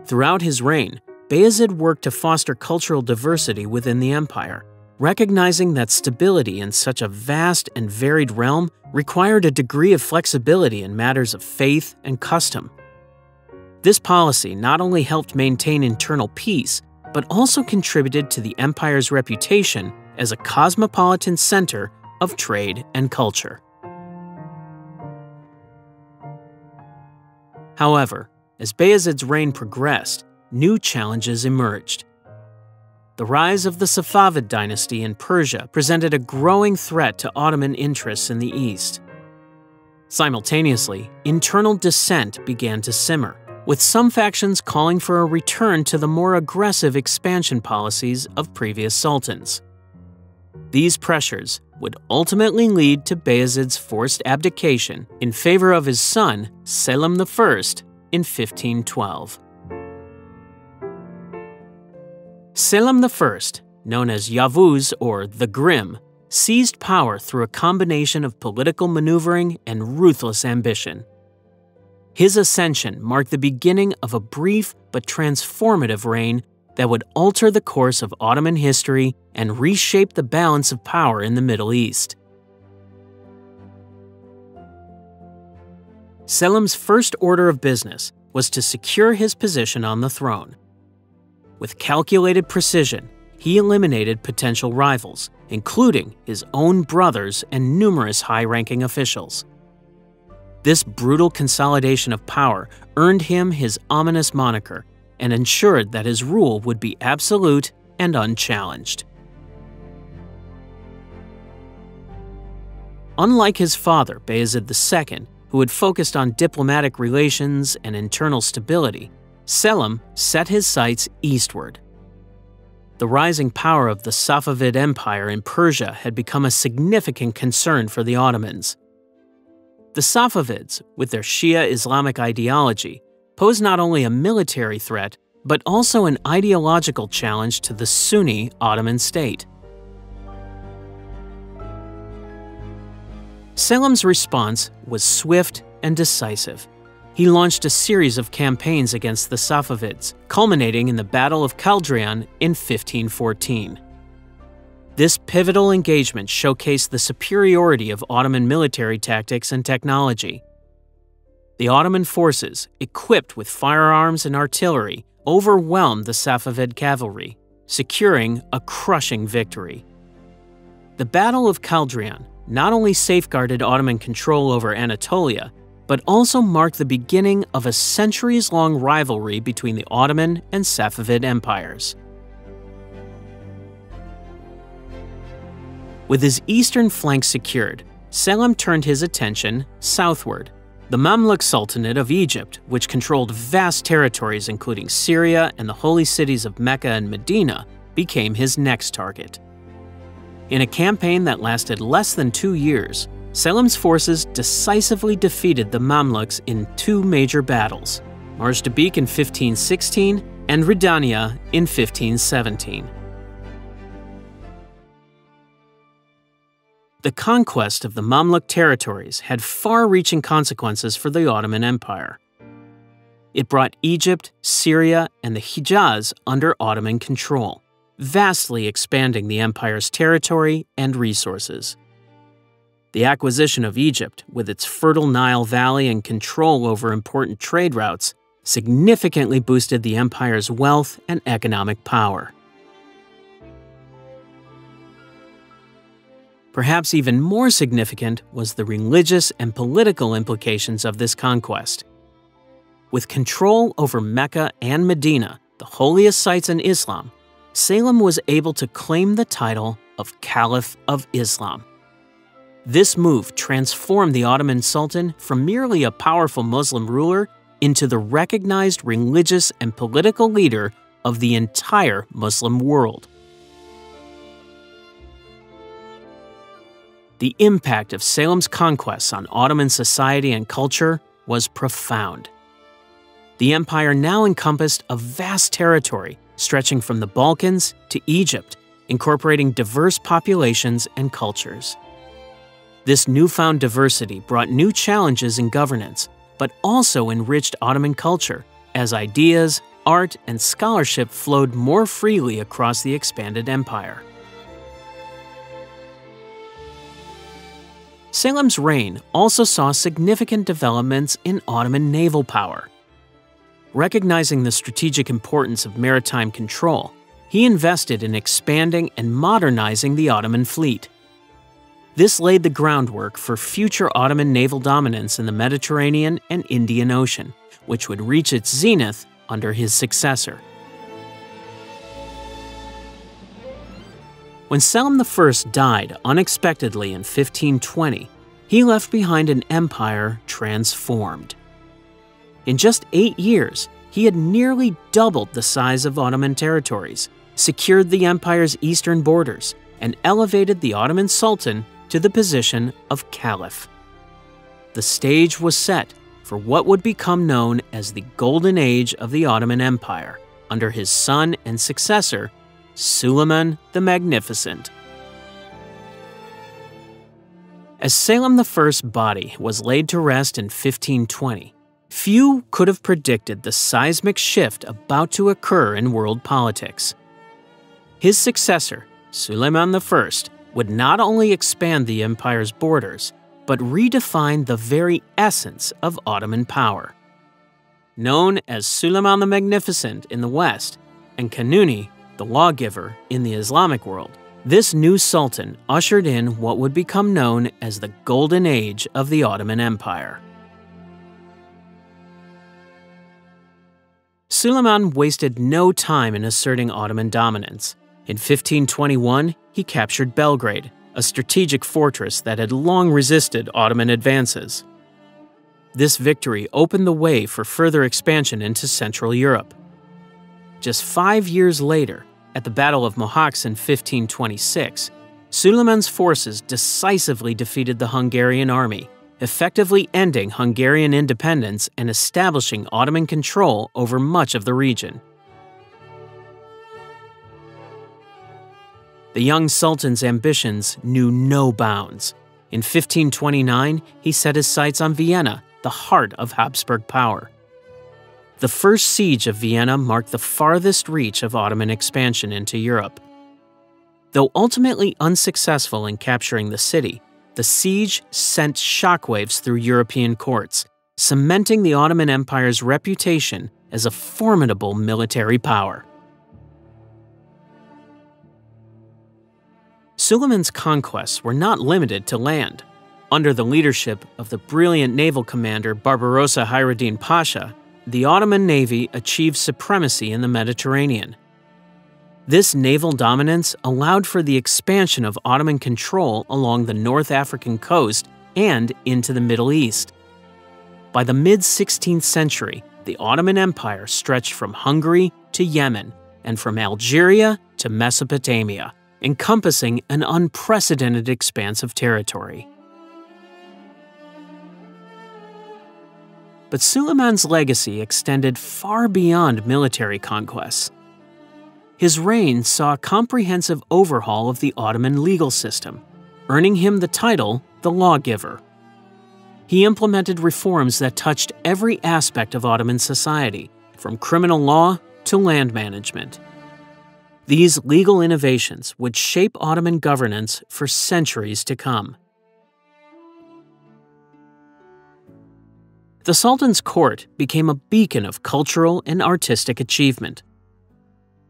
Throughout his reign, Bayezid worked to foster cultural diversity within the empire, recognizing that stability in such a vast and varied realm required a degree of flexibility in matters of faith and custom. This policy not only helped maintain internal peace, but also contributed to the empire's reputation as a cosmopolitan center of trade and culture. However, as Bayezid's reign progressed, new challenges emerged. The rise of the Safavid dynasty in Persia presented a growing threat to Ottoman interests in the east. Simultaneously, internal dissent began to simmer, with some factions calling for a return to the more aggressive expansion policies of previous sultans. These pressures would ultimately lead to Bayezid's forced abdication in favor of his son, Selim I, in 1512. Selim I, known as Yavuz or the Grim, seized power through a combination of political maneuvering and ruthless ambition. His ascension marked the beginning of a brief but transformative reign that would alter the course of Ottoman history and reshape the balance of power in the Middle East. Selim's first order of business was to secure his position on the throne. With calculated precision, he eliminated potential rivals, including his own brothers and numerous high-ranking officials. This brutal consolidation of power earned him his ominous moniker and ensured that his rule would be absolute and unchallenged. Unlike his father, Bayezid II, who had focused on diplomatic relations and internal stability, Selim set his sights eastward. The rising power of the Safavid Empire in Persia had become a significant concern for the Ottomans. The Safavids, with their Shia Islamic ideology, posed not only a military threat, but also an ideological challenge to the Sunni Ottoman state. Selim's response was swift and decisive. He launched a series of campaigns against the Safavids, culminating in the Battle of Chaldiran in 1514. This pivotal engagement showcased the superiority of Ottoman military tactics and technology. The Ottoman forces, equipped with firearms and artillery, overwhelmed the Safavid cavalry, securing a crushing victory. The Battle of Chaldiran not only safeguarded Ottoman control over Anatolia, but also marked the beginning of a centuries-long rivalry between the Ottoman and Safavid empires. With his eastern flank secured, Selim turned his attention southward. The Mamluk Sultanate of Egypt, which controlled vast territories including Syria and the holy cities of Mecca and Medina, became his next target. In a campaign that lasted less than 2 years, Selim's forces decisively defeated the Mamluks in 2 major battles, Marj-Dabik in 1516 and Ridania in 1517. The conquest of the Mamluk territories had far-reaching consequences for the Ottoman Empire. It brought Egypt, Syria, and the Hijaz under Ottoman control, vastly expanding the empire's territory and resources. The acquisition of Egypt, with its fertile Nile Valley and control over important trade routes, significantly boosted the empire's wealth and economic power. Perhaps even more significant was the religious and political implications of this conquest. With control over Mecca and Medina, the holiest sites in Islam, Selim was able to claim the title of Caliph of Islam. This move transformed the Ottoman Sultan from merely a powerful Muslim ruler into the recognized religious and political leader of the entire Muslim world. The impact of Selim's conquests on Ottoman society and culture was profound. The empire now encompassed a vast territory stretching from the Balkans to Egypt, incorporating diverse populations and cultures. This newfound diversity brought new challenges in governance, but also enriched Ottoman culture as ideas, art, and scholarship flowed more freely across the expanded empire. Selim's reign also saw significant developments in Ottoman naval power. Recognizing the strategic importance of maritime control, he invested in expanding and modernizing the Ottoman fleet. This laid the groundwork for future Ottoman naval dominance in the Mediterranean and Indian Ocean, which would reach its zenith under his successor. When Selim I died unexpectedly in 1520, he left behind an empire transformed. In just 8 years, he had nearly doubled the size of Ottoman territories, secured the empire's eastern borders, and elevated the Ottoman Sultan to the position of Caliph. The stage was set for what would become known as the Golden Age of the Ottoman Empire under his son and successor, Suleiman the Magnificent. As Selim I's body was laid to rest in 1520, few could have predicted the seismic shift about to occur in world politics. His successor, Suleiman I, would not only expand the empire's borders, but redefine the very essence of Ottoman power. Known as Suleiman the Magnificent in the West and Kanuni, the lawgiver, in the Islamic world, this new sultan ushered in what would become known as the Golden Age of the Ottoman Empire. Suleiman wasted no time in asserting Ottoman dominance. In 1521, he captured Belgrade, a strategic fortress that had long resisted Ottoman advances. This victory opened the way for further expansion into Central Europe. Just 5 years later, at the Battle of Mohacs in 1526, Suleiman's forces decisively defeated the Hungarian army, effectively ending Hungarian independence and establishing Ottoman control over much of the region. The young sultan's ambitions knew no bounds. In 1529, he set his sights on Vienna, the heart of Habsburg power. The first siege of Vienna marked the farthest reach of Ottoman expansion into Europe. Though ultimately unsuccessful in capturing the city, the siege sent shockwaves through European courts, cementing the Ottoman Empire's reputation as a formidable military power. Suleiman's conquests were not limited to land. Under the leadership of the brilliant naval commander Barbarossa Hayreddin Pasha, the Ottoman Navy achieved supremacy in the Mediterranean. This naval dominance allowed for the expansion of Ottoman control along the North African coast and into the Middle East. By the mid-16th century, the Ottoman Empire stretched from Hungary to Yemen and from Algeria to Mesopotamia, encompassing an unprecedented expanse of territory. But Suleiman's legacy extended far beyond military conquests. His reign saw a comprehensive overhaul of the Ottoman legal system, earning him the title the Lawgiver. He implemented reforms that touched every aspect of Ottoman society, from criminal law to land management. These legal innovations would shape Ottoman governance for centuries to come. The Sultan's court became a beacon of cultural and artistic achievement.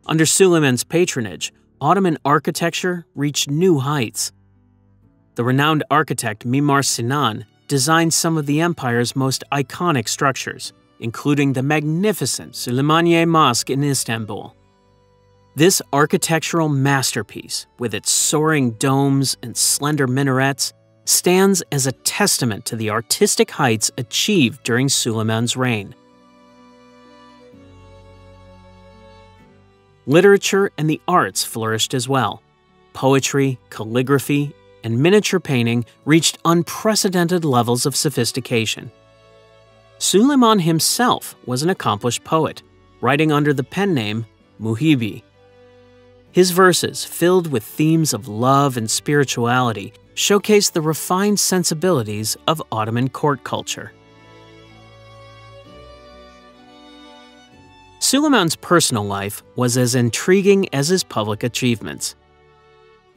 Under Suleiman's patronage, Ottoman architecture reached new heights. The renowned architect Mimar Sinan designed some of the empire's most iconic structures, including the magnificent Süleymaniye Mosque in Istanbul. This architectural masterpiece, with its soaring domes and slender minarets, stands as a testament to the artistic heights achieved during Suleiman's reign. Literature and the arts flourished as well. Poetry, calligraphy, and miniature painting reached unprecedented levels of sophistication. Suleiman himself was an accomplished poet, writing under the pen name Muhibi. His verses, filled with themes of love and spirituality, showcase the refined sensibilities of Ottoman court culture. Suleiman's personal life was as intriguing as his public achievements.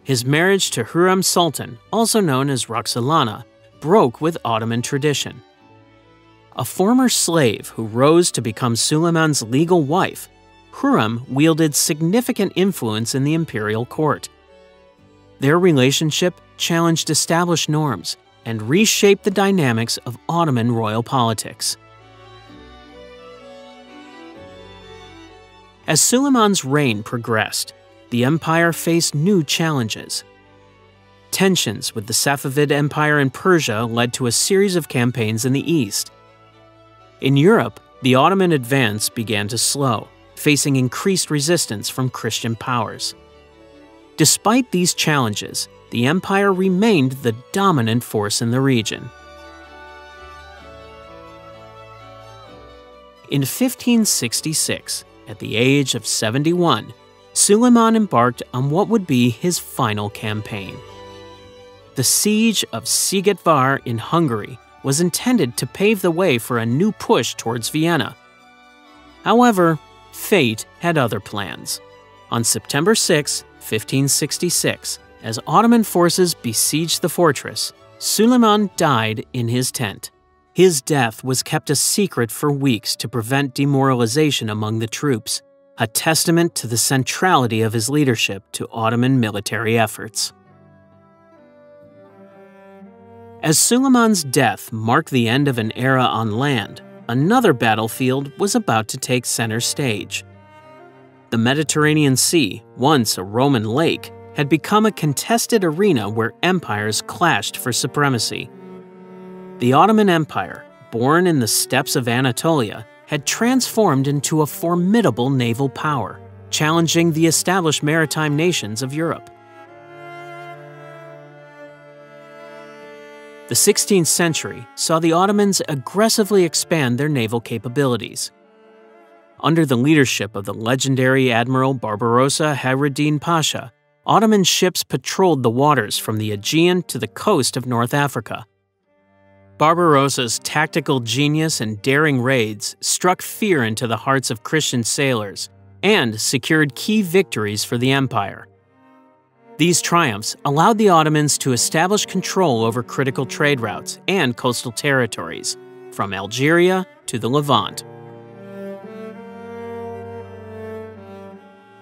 His marriage to Hürrem Sultan, also known as Roxolana, broke with Ottoman tradition. A former slave who rose to become Suleiman's legal wife, Hürrem wielded significant influence in the imperial court. Their relationship challenged established norms and reshaped the dynamics of Ottoman royal politics. As Suleiman's reign progressed, the empire faced new challenges. Tensions with the Safavid Empire in Persia led to a series of campaigns in the east. In Europe, the Ottoman advance began to slow, facing increased resistance from Christian powers. Despite these challenges, the empire remained the dominant force in the region. In 1566, at the age of 71, Suleiman embarked on what would be his final campaign. The siege of Szigetvar in Hungary was intended to pave the way for a new push towards Vienna. However, fate had other plans. On September 6, 1566, as Ottoman forces besieged the fortress, Suleiman died in his tent. His death was kept a secret for weeks to prevent demoralization among the troops, a testament to the centrality of his leadership to Ottoman military efforts. As Suleiman's death marked the end of an era on land, another battlefield was about to take center stage. The Mediterranean Sea, once a Roman lake, had become a contested arena where empires clashed for supremacy. The Ottoman Empire, born in the steppes of Anatolia, had transformed into a formidable naval power, challenging the established maritime nations of Europe. The 16th century saw the Ottomans aggressively expand their naval capabilities. Under the leadership of the legendary Admiral Barbarossa Hayreddin Pasha, Ottoman ships patrolled the waters from the Aegean to the coast of North Africa. Barbarossa's tactical genius and daring raids struck fear into the hearts of Christian sailors and secured key victories for the empire. These triumphs allowed the Ottomans to establish control over critical trade routes and coastal territories, from Algeria to the Levant.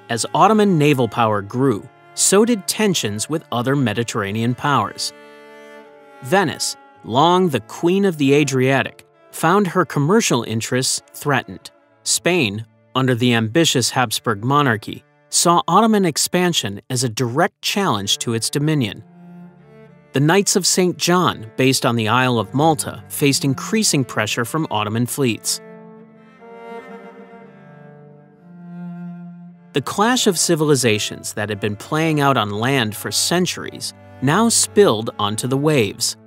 As Ottoman naval power grew, so did tensions with other Mediterranean powers. Venice, long the Queen of the Adriatic, found her commercial interests threatened. Spain, under the ambitious Habsburg monarchy, saw Ottoman expansion as a direct challenge to its dominion. The Knights of St. John, based on the Isle of Malta, faced increasing pressure from Ottoman fleets. The clash of civilizations that had been playing out on land for centuries now spilled onto the waves.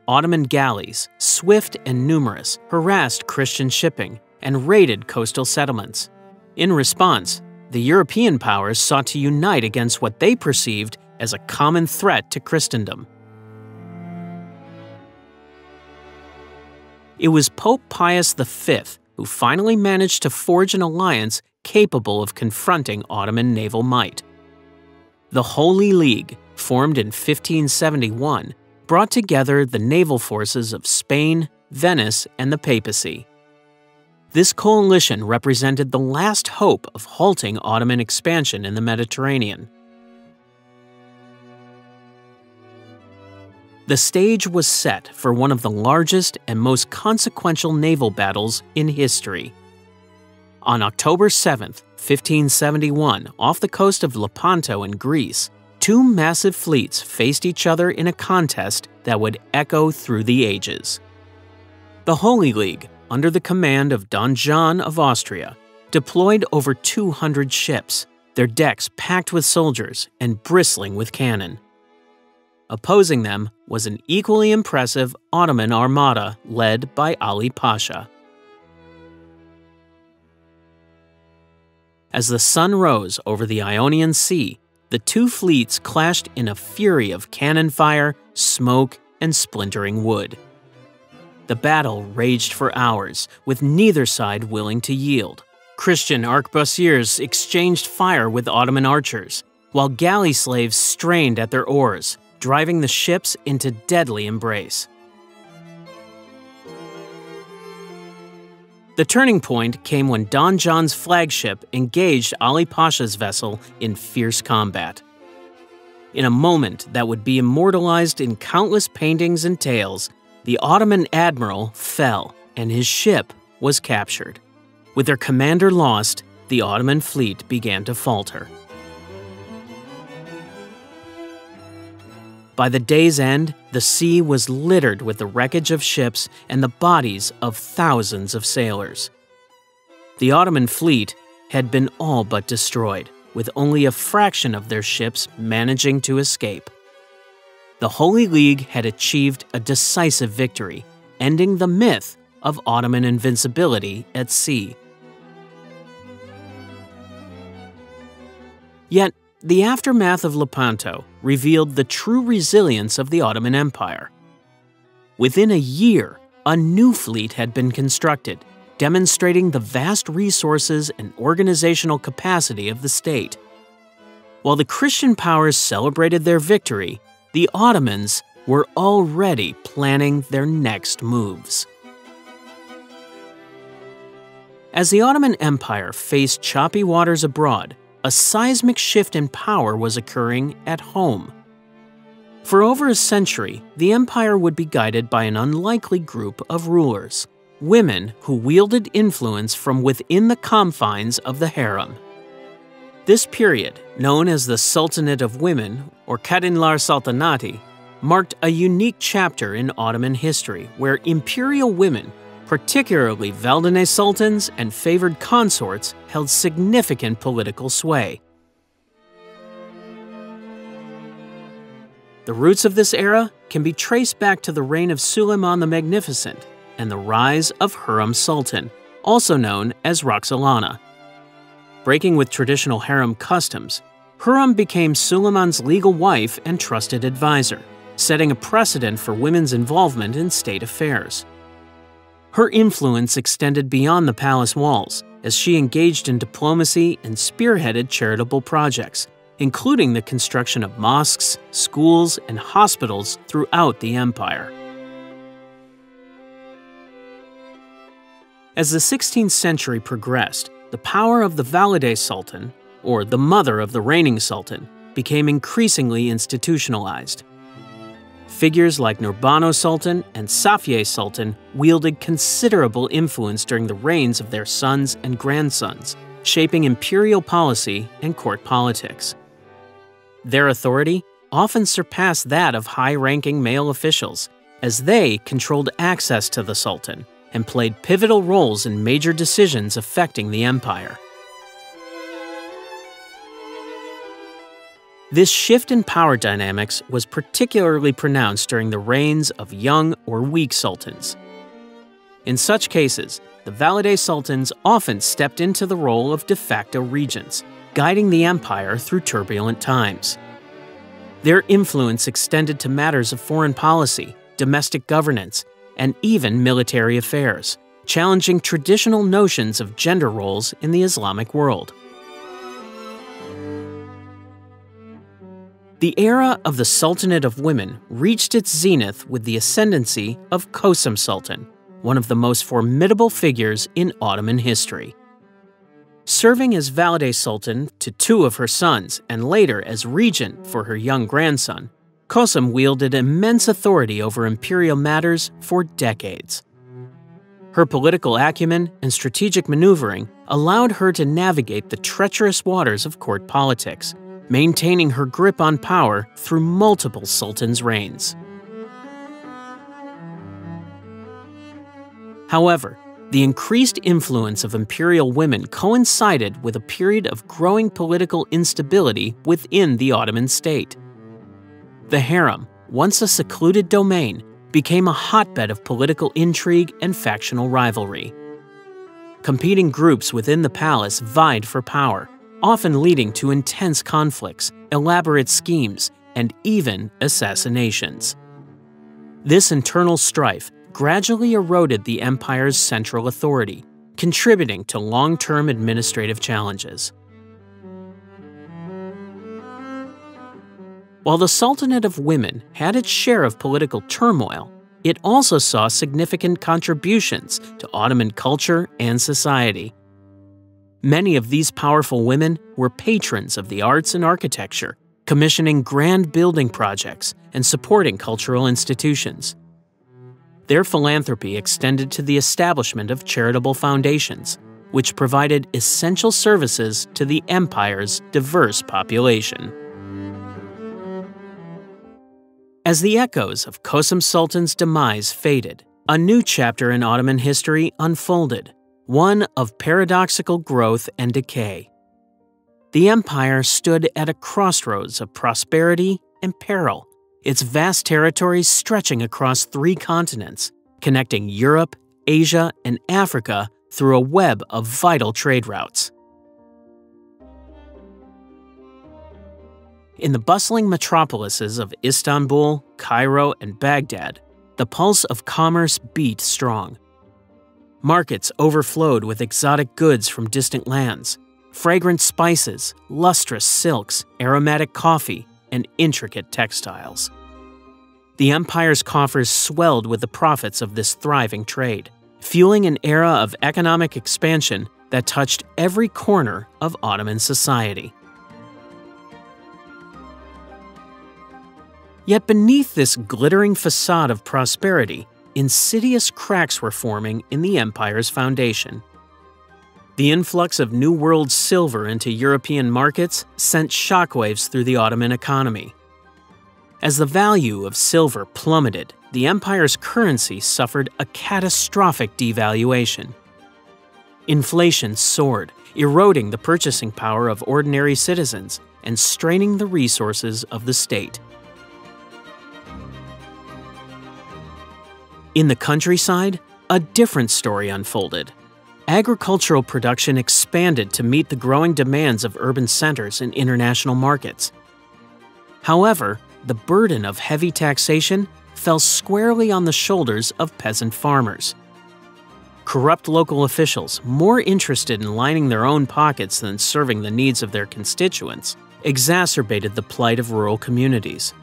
Ottoman galleys, swift and numerous, harassed Christian shipping and raided coastal settlements. In response, the European powers sought to unite against what they perceived as a common threat to Christendom. It was Pope Pius V who finally managed to forge an alliance capable of confronting Ottoman naval might. The Holy League, formed in 1571, brought together the naval forces of Spain, Venice, and the papacy. This coalition represented the last hope of halting Ottoman expansion in the Mediterranean. The stage was set for one of the largest and most consequential naval battles in history. On October 7, 1571, off the coast of Lepanto in Greece, two massive fleets faced each other in a contest that would echo through the ages. The Holy League, under the command of Don John of Austria, deployed over 200 ships, their decks packed with soldiers and bristling with cannon. Opposing them was an equally impressive Ottoman armada led by Ali Pasha. As the sun rose over the Ionian Sea, the two fleets clashed in a fury of cannon fire, smoke, and splintering wood. The battle raged for hours, with neither side willing to yield. Christian arquebusiers exchanged fire with Ottoman archers, while galley slaves strained at their oars, driving the ships into deadly embrace. The turning point came when Don John's flagship engaged Ali Pasha's vessel in fierce combat. In a moment that would be immortalized in countless paintings and tales, the Ottoman admiral fell and his ship was captured. With their commander lost, the Ottoman fleet began to falter. By the day's end, the sea was littered with the wreckage of ships and the bodies of thousands of sailors. The Ottoman fleet had been all but destroyed, with only a fraction of their ships managing to escape. The Holy League had achieved a decisive victory, ending the myth of Ottoman invincibility at sea. Yet, the aftermath of Lepanto revealed the true resilience of the Ottoman Empire. Within a year, a new fleet had been constructed, demonstrating the vast resources and organizational capacity of the state. While the Christian powers celebrated their victory, the Ottomans were already planning their next moves. As the Ottoman Empire faced choppy waters abroad, a seismic shift in power was occurring at home. For over a century, the empire would be guided by an unlikely group of rulers, women who wielded influence from within the confines of the harem. This period, known as the Sultanate of Women, or Kadınlar Saltanati, marked a unique chapter in Ottoman history where imperial women, particularly Valdense sultans and favored consorts, held significant political sway. The roots of this era can be traced back to the reign of Suleiman the Magnificent and the rise of Hurrem Sultan, also known as Roxolana. Breaking with traditional harem customs, Hurrem became Suleiman's legal wife and trusted advisor, setting a precedent for women's involvement in state affairs. Her influence extended beyond the palace walls as she engaged in diplomacy and spearheaded charitable projects, including the construction of mosques, schools, and hospitals throughout the empire. As the 16th century progressed, the power of the Valide Sultan, or the mother of the reigning sultan, became increasingly institutionalized. Figures like Nurbanu Sultan and Safiye Sultan wielded considerable influence during the reigns of their sons and grandsons, shaping imperial policy and court politics. Their authority often surpassed that of high-ranking male officials, as they controlled access to the Sultan and played pivotal roles in major decisions affecting the empire. This shift in power dynamics was particularly pronounced during the reigns of young or weak sultans. In such cases, the Valide sultans often stepped into the role of de facto regents, guiding the empire through turbulent times. Their influence extended to matters of foreign policy, domestic governance, and even military affairs, challenging traditional notions of gender roles in the Islamic world. The era of the Sultanate of Women reached its zenith with the ascendancy of Kösem Sultan, one of the most formidable figures in Ottoman history. Serving as Valide Sultan to two of her sons and later as regent for her young grandson, Kösem wielded immense authority over imperial matters for decades. Her political acumen and strategic maneuvering allowed her to navigate the treacherous waters of court politics, maintaining her grip on power through multiple sultans' reigns. However, the increased influence of imperial women coincided with a period of growing political instability within the Ottoman state. The harem, once a secluded domain, became a hotbed of political intrigue and factional rivalry. Competing groups within the palace vied for power, often leading to intense conflicts, elaborate schemes, and even assassinations. This internal strife gradually eroded the empire's central authority, contributing to long-term administrative challenges. While the Sultanate of Women had its share of political turmoil, it also saw significant contributions to Ottoman culture and society. Many of these powerful women were patrons of the arts and architecture, commissioning grand building projects and supporting cultural institutions. Their philanthropy extended to the establishment of charitable foundations, which provided essential services to the empire's diverse population. As the echoes of Kösem Sultan's demise faded, a new chapter in Ottoman history unfolded, one of paradoxical growth and decay. The empire stood at a crossroads of prosperity and peril, its vast territories stretching across 3 continents, connecting Europe, Asia, and Africa through a web of vital trade routes. In the bustling metropolises of Istanbul, Cairo, and Baghdad, the pulse of commerce beat strong. Markets overflowed with exotic goods from distant lands, fragrant spices, lustrous silks, aromatic coffee, and intricate textiles. The empire's coffers swelled with the profits of this thriving trade, fueling an era of economic expansion that touched every corner of Ottoman society. Yet beneath this glittering facade of prosperity, insidious cracks were forming in the empire's foundation. The influx of New World silver into European markets sent shockwaves through the Ottoman economy. As the value of silver plummeted, the empire's currency suffered a catastrophic devaluation. Inflation soared, eroding the purchasing power of ordinary citizens and straining the resources of the state. In the countryside, a different story unfolded. Agricultural production expanded to meet the growing demands of urban centers and international markets. However, the burden of heavy taxation fell squarely on the shoulders of peasant farmers. Corrupt local officials, more interested in lining their own pockets than serving the needs of their constituents, exacerbated the plight of rural communities.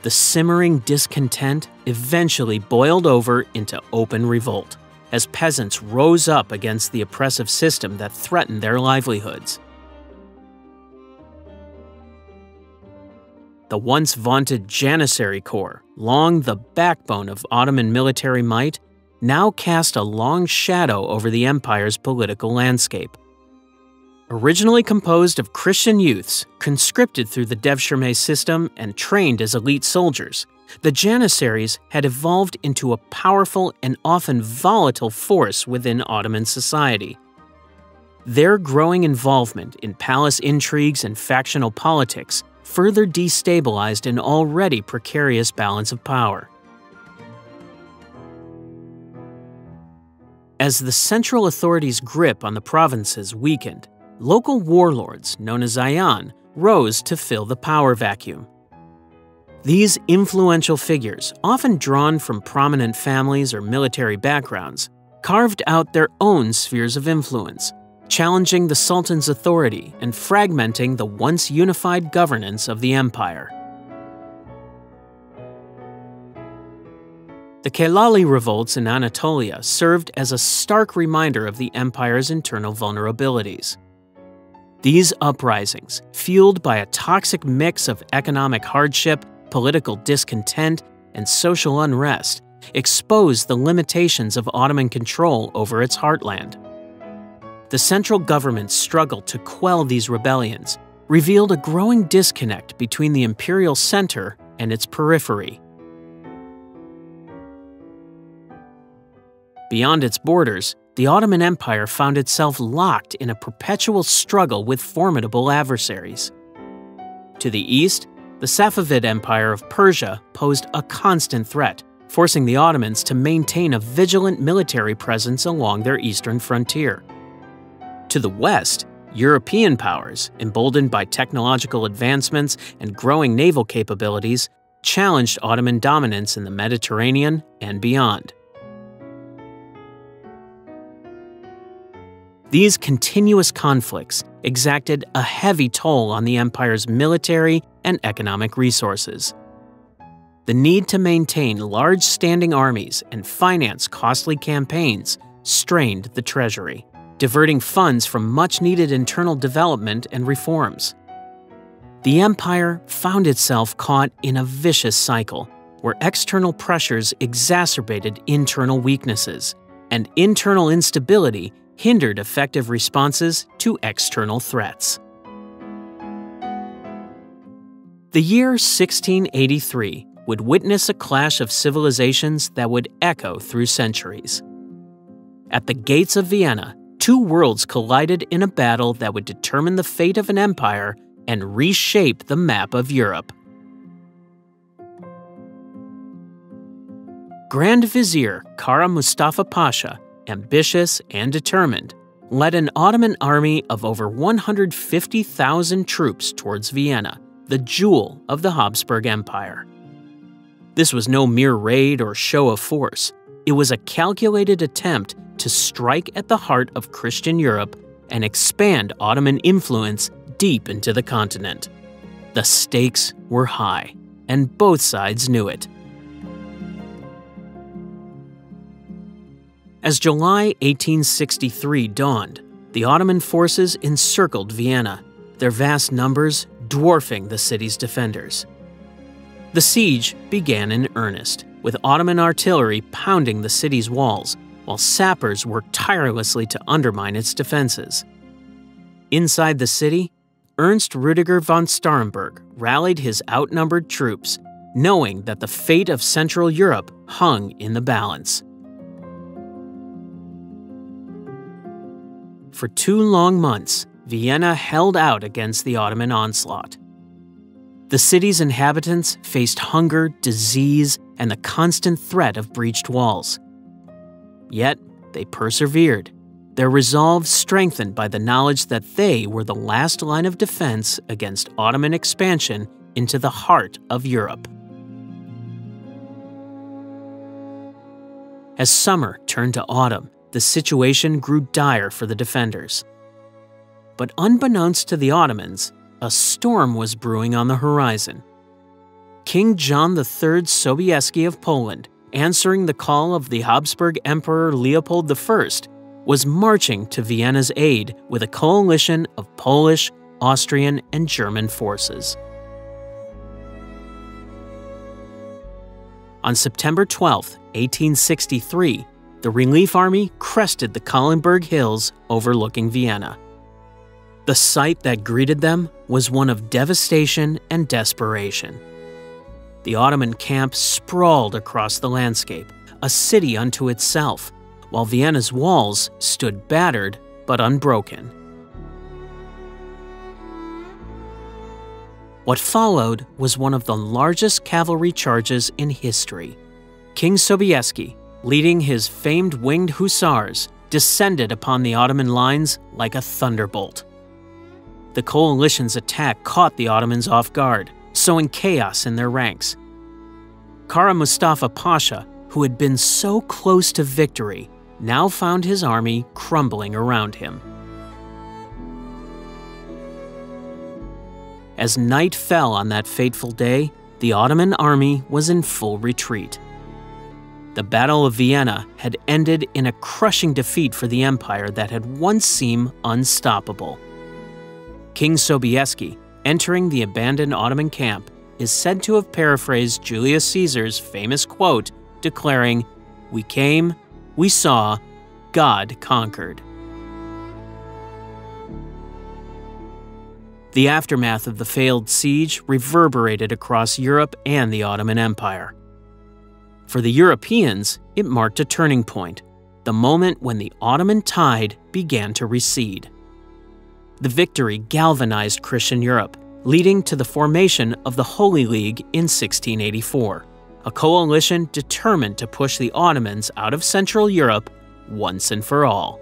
The simmering discontent eventually boiled over into open revolt, as peasants rose up against the oppressive system that threatened their livelihoods. The once vaunted Janissary Corps, long the backbone of Ottoman military might, now cast a long shadow over the empire's political landscape. Originally composed of Christian youths, conscripted through the Devshirme system and trained as elite soldiers, the Janissaries had evolved into a powerful and often volatile force within Ottoman society. Their growing involvement in palace intrigues and factional politics further destabilized an already precarious balance of power. As the central authorities' grip on the provinces weakened, local warlords, known as Ayan, rose to fill the power vacuum. These influential figures, often drawn from prominent families or military backgrounds, carved out their own spheres of influence, challenging the Sultan's authority and fragmenting the once unified governance of the empire. The Celali revolts in Anatolia served as a stark reminder of the empire's internal vulnerabilities. These uprisings, fueled by a toxic mix of economic hardship, political discontent, and social unrest, exposed the limitations of Ottoman control over its heartland. The central government's struggle to quell these rebellions revealed a growing disconnect between the imperial center and its periphery. Beyond its borders, the Ottoman Empire found itself locked in a perpetual struggle with formidable adversaries. To the east, The Safavid Empire of Persia posed a constant threat, forcing the Ottomans to maintain a vigilant military presence along their eastern frontier. To the west, European powers, emboldened by technological advancements and growing naval capabilities, challenged Ottoman dominance in the Mediterranean and beyond. These continuous conflicts exacted a heavy toll on the empire's military and economic resources. The need to maintain large standing armies and finance costly campaigns strained the treasury, diverting funds from much-needed internal development and reforms. The empire found itself caught in a vicious cycle where external pressures exacerbated internal weaknesses, and internal instability hindered effective responses to external threats. The year 1683 would witness a clash of civilizations that would echo through centuries. At the gates of Vienna, two worlds collided in a battle that would determine the fate of an empire and reshape the map of Europe. Grand Vizier Kara Mustafa Pasha, ambitious and determined, led an Ottoman army of over 150,000 troops towards Vienna, the jewel of the Habsburg Empire. This was no mere raid or show of force. It was a calculated attempt to strike at the heart of Christian Europe and expand Ottoman influence deep into the continent. The stakes were high, and both sides knew it. As July 1863 dawned, the Ottoman forces encircled Vienna, their vast numbers dwarfing the city's defenders. The siege began in earnest, with Ottoman artillery pounding the city's walls, while sappers worked tirelessly to undermine its defenses. Inside the city, Ernst Rüdiger von Starhemberg rallied his outnumbered troops, knowing that the fate of Central Europe hung in the balance. For 2 long months, Vienna held out against the Ottoman onslaught. The city's inhabitants faced hunger, disease, and the constant threat of breached walls. Yet, they persevered, their resolve strengthened by the knowledge that they were the last line of defense against Ottoman expansion into the heart of Europe. As summer turned to autumn, the situation grew dire for the defenders. But unbeknownst to the Ottomans, a storm was brewing on the horizon. King John III Sobieski of Poland, answering the call of the Habsburg Emperor Leopold I, was marching to Vienna's aid with a coalition of Polish, Austrian, and German forces. On September 12, 1863, the relief army crested the Kahlenberg Hills overlooking Vienna. The sight that greeted them was one of devastation and desperation. The Ottoman camp sprawled across the landscape, a city unto itself, while Vienna's walls stood battered but unbroken. What followed was one of the largest cavalry charges in history. King Sobieski, leading his famed winged hussars, descended upon the Ottoman lines like a thunderbolt. The coalition's attack caught the Ottomans off guard, sowing chaos in their ranks. Kara Mustafa Pasha, who had been so close to victory, now found his army crumbling around him. As night fell on that fateful day, the Ottoman army was in full retreat. The Battle of Vienna had ended in a crushing defeat for the empire that had once seemed unstoppable. King Sobieski, entering the abandoned Ottoman camp, is said to have paraphrased Julius Caesar's famous quote, declaring, "We came, we saw, God conquered." The aftermath of the failed siege reverberated across Europe and the Ottoman Empire. For the Europeans, it marked a turning point, the moment when the Ottoman tide began to recede. The victory galvanized Christian Europe, leading to the formation of the Holy League in 1684, a coalition determined to push the Ottomans out of Central Europe once and for all.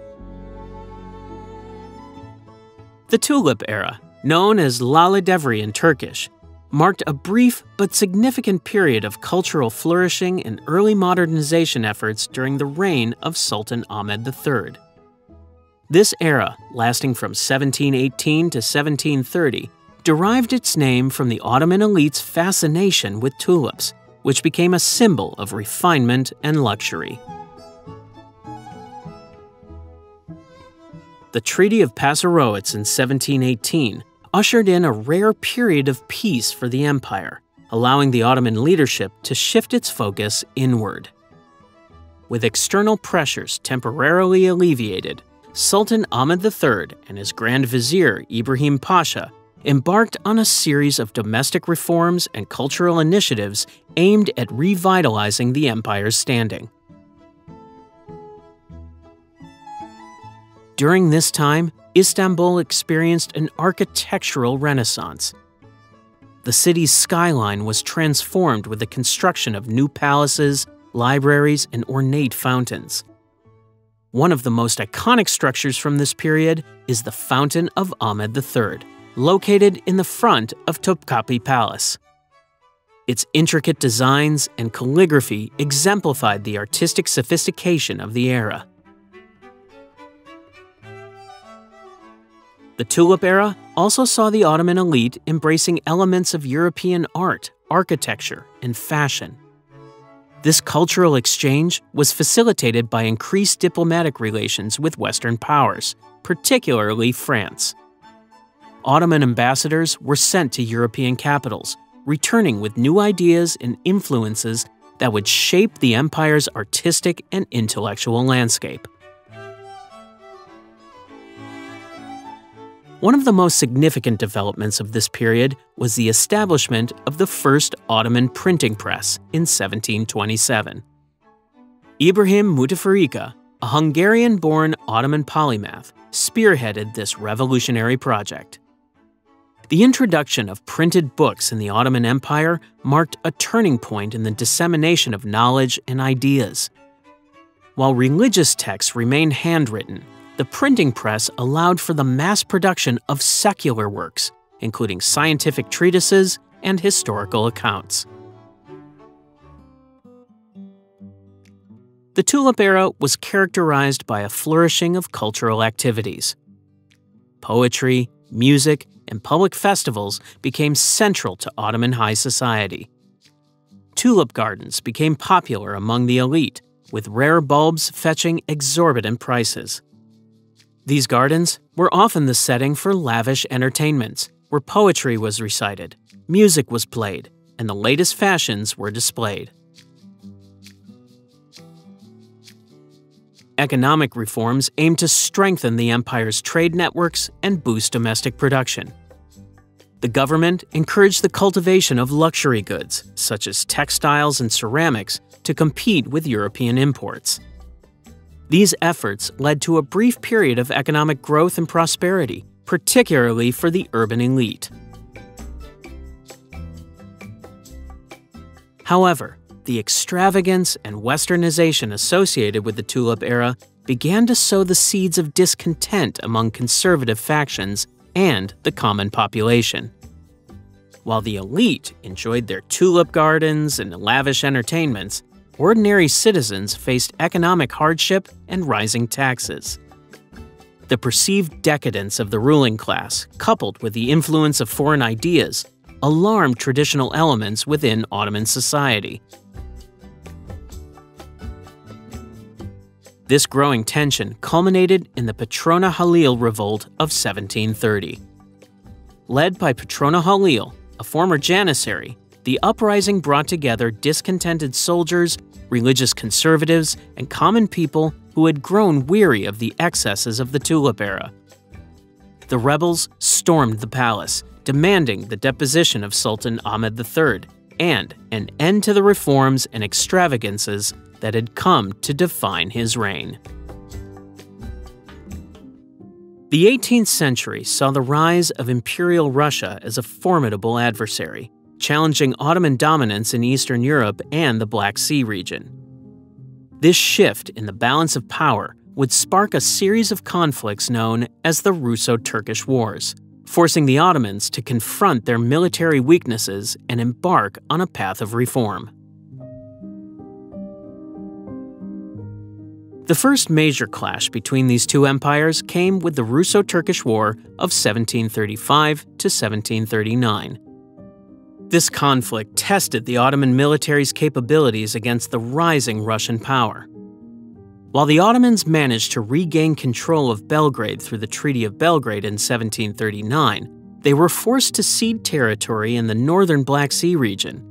The Tulip Era, known as Lale Devri in Turkish, marked a brief but significant period of cultural flourishing and early modernization efforts during the reign of Sultan Ahmed III. This era, lasting from 1718 to 1730, derived its name from the Ottoman elite's fascination with tulips, which became a symbol of refinement and luxury. The Treaty of Passarowitz in 1718 ushered in a rare period of peace for the empire, allowing the Ottoman leadership to shift its focus inward. With external pressures temporarily alleviated, Sultan Ahmed III and his Grand Vizier Ibrahim Pasha embarked on a series of domestic reforms and cultural initiatives aimed at revitalizing the empire's standing. During this time, Istanbul experienced an architectural renaissance. The city's skyline was transformed with the construction of new palaces, libraries, and ornate fountains. One of the most iconic structures from this period is the Fountain of Ahmed III, located in the front of Topkapi Palace. Its intricate designs and calligraphy exemplified the artistic sophistication of the era. The Tulip Era also saw the Ottoman elite embracing elements of European art, architecture, and fashion. This cultural exchange was facilitated by increased diplomatic relations with Western powers, particularly France. Ottoman ambassadors were sent to European capitals, returning with new ideas and influences that would shape the empire's artistic and intellectual landscape. One of the most significant developments of this period was the establishment of the first Ottoman printing press in 1727. Ibrahim Mutafarika, a Hungarian-born Ottoman polymath, spearheaded this revolutionary project. The introduction of printed books in the Ottoman Empire marked a turning point in the dissemination of knowledge and ideas. While religious texts remained handwritten, the printing press allowed for the mass production of secular works, including scientific treatises and historical accounts. The Tulip Era was characterized by a flourishing of cultural activities. Poetry, music, and public festivals became central to Ottoman high society. Tulip gardens became popular among the elite, with rare bulbs fetching exorbitant prices. These gardens were often the setting for lavish entertainments, where poetry was recited, music was played, and the latest fashions were displayed. Economic reforms aimed to strengthen the empire's trade networks and boost domestic production. The government encouraged the cultivation of luxury goods, such as textiles and ceramics, to compete with European imports. These efforts led to a brief period of economic growth and prosperity, particularly for the urban elite. However, the extravagance and westernization associated with the Tulip Era began to sow the seeds of discontent among conservative factions and the common population. While the elite enjoyed their tulip gardens and lavish entertainments, ordinary citizens faced economic hardship and rising taxes. The perceived decadence of the ruling class, coupled with the influence of foreign ideas, alarmed traditional elements within Ottoman society. This growing tension culminated in the Petrona Halil Revolt of 1730. Led by Petrona Halil, a former Janissary, the uprising brought together discontented soldiers, religious conservatives, and common people who had grown weary of the excesses of the Tulip Era. The rebels stormed the palace, demanding the deposition of Sultan Ahmed III and an end to the reforms and extravagances that had come to define his reign. The 18th century saw the rise of Imperial Russia as a formidable adversary, challenging Ottoman dominance in Eastern Europe and the Black Sea region. This shift in the balance of power would spark a series of conflicts known as the Russo-Turkish Wars, forcing the Ottomans to confront their military weaknesses and embark on a path of reform. The first major clash between these two empires came with the Russo-Turkish War of 1735 to 1739. This conflict tested the Ottoman military's capabilities against the rising Russian power. While the Ottomans managed to regain control of Belgrade through the Treaty of Belgrade in 1739, they were forced to cede territory in the northern Black Sea region.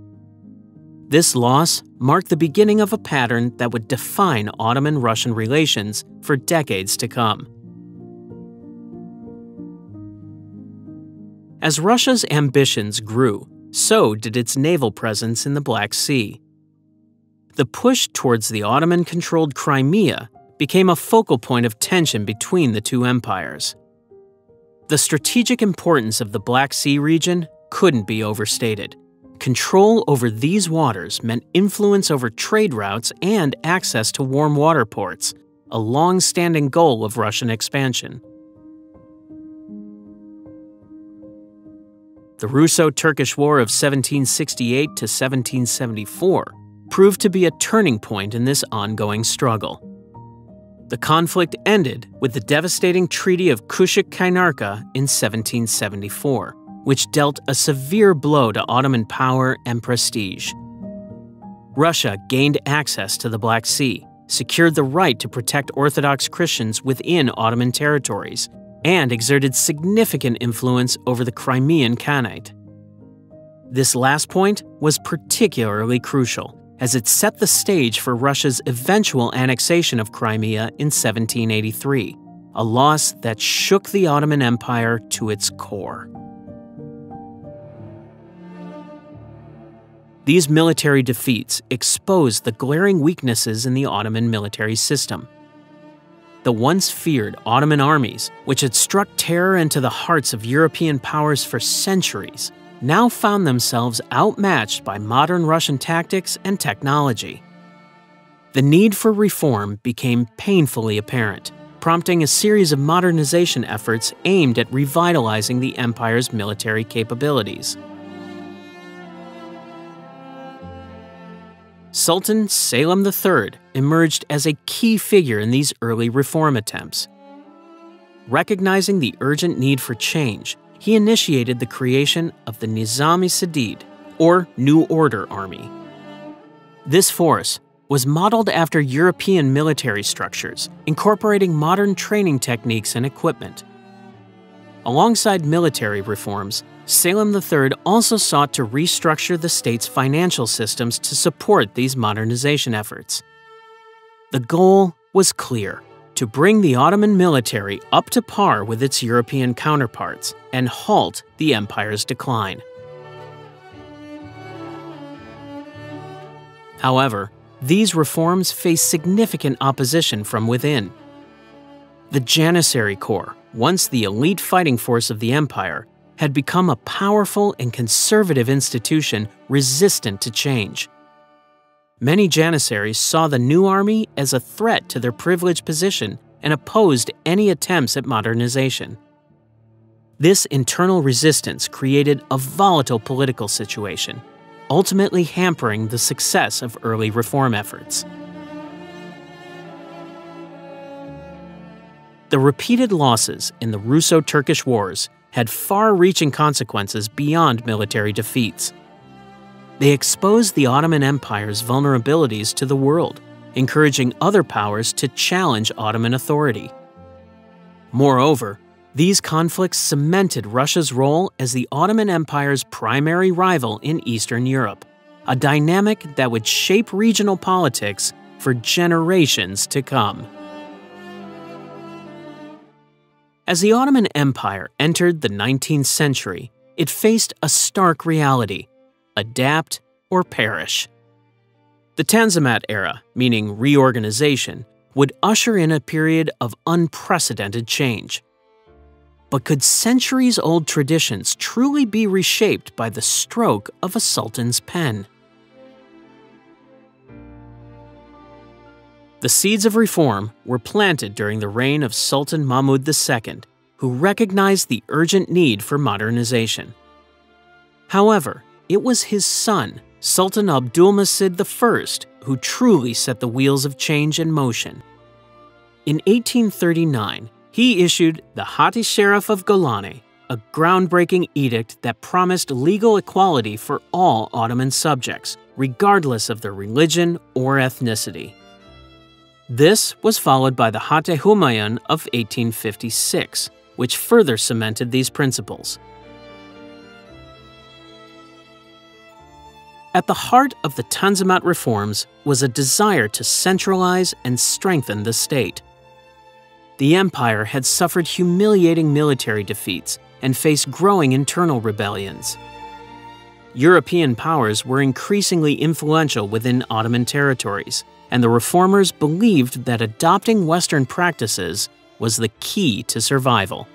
This loss marked the beginning of a pattern that would define Ottoman-Russian relations for decades to come. As Russia's ambitions grew, so did its naval presence in the Black Sea. The push towards the Ottoman-controlled Crimea became a focal point of tension between the two empires. The strategic importance of the Black Sea region couldn't be overstated. Control over these waters meant influence over trade routes and access to warm water ports, a long-standing goal of Russian expansion. The Russo-Turkish War of 1768 to 1774 proved to be a turning point in this ongoing struggle. The conflict ended with the devastating Treaty of Küçük-Kaynarca in 1774, which dealt a severe blow to Ottoman power and prestige. Russia gained access to the Black Sea, secured the right to protect Orthodox Christians within Ottoman territories, and exerted significant influence over the Crimean Khanate. This last point was particularly crucial, as it set the stage for Russia's eventual annexation of Crimea in 1783, a loss that shook the Ottoman Empire to its core. These military defeats exposed the glaring weaknesses in the Ottoman military system. The once feared Ottoman armies, which had struck terror into the hearts of European powers for centuries, now found themselves outmatched by modern Russian tactics and technology. The need for reform became painfully apparent, prompting a series of modernization efforts aimed at revitalizing the empire's military capabilities. Sultan Selim III emerged as a key figure in these early reform attempts. Recognizing the urgent need for change, he initiated the creation of the Nizam-i-Sadid, or New Order Army. This force was modeled after European military structures, incorporating modern training techniques and equipment. Alongside military reforms, Selim III also sought to restructure the state's financial systems to support these modernization efforts. The goal was clear: to bring the Ottoman military up to par with its European counterparts and halt the empire's decline. However, these reforms faced significant opposition from within. The Janissary Corps, once the elite fighting force of the empire, had become a powerful and conservative institution resistant to change. Many Janissaries saw the new army as a threat to their privileged position and opposed any attempts at modernization. This internal resistance created a volatile political situation, ultimately hampering the success of early reform efforts. The repeated losses in the Russo-Turkish Wars had far-reaching consequences beyond military defeats. They exposed the Ottoman Empire's vulnerabilities to the world, encouraging other powers to challenge Ottoman authority. Moreover, these conflicts cemented Russia's role as the Ottoman Empire's primary rival in Eastern Europe, a dynamic that would shape regional politics for generations to come. As the Ottoman Empire entered the 19th century, it faced a stark reality: adapt or perish. The Tanzimat era, meaning reorganization, would usher in a period of unprecedented change. But could centuries-old traditions truly be reshaped by the stroke of a sultan's pen? The seeds of reform were planted during the reign of Sultan Mahmud II, who recognized the urgent need for modernization. However, it was his son, Sultan Abdulmecid I, who truly set the wheels of change in motion. In 1839, he issued the Hatti-Sherif of Golani, a groundbreaking edict that promised legal equality for all Ottoman subjects, regardless of their religion or ethnicity. This was followed by the Hatti-Humayun of 1856, which further cemented these principles. At the heart of the Tanzimat reforms was a desire to centralize and strengthen the state. The empire had suffered humiliating military defeats and faced growing internal rebellions. European powers were increasingly influential within Ottoman territories, and the reformers believed that adopting Western practices was the key to survival.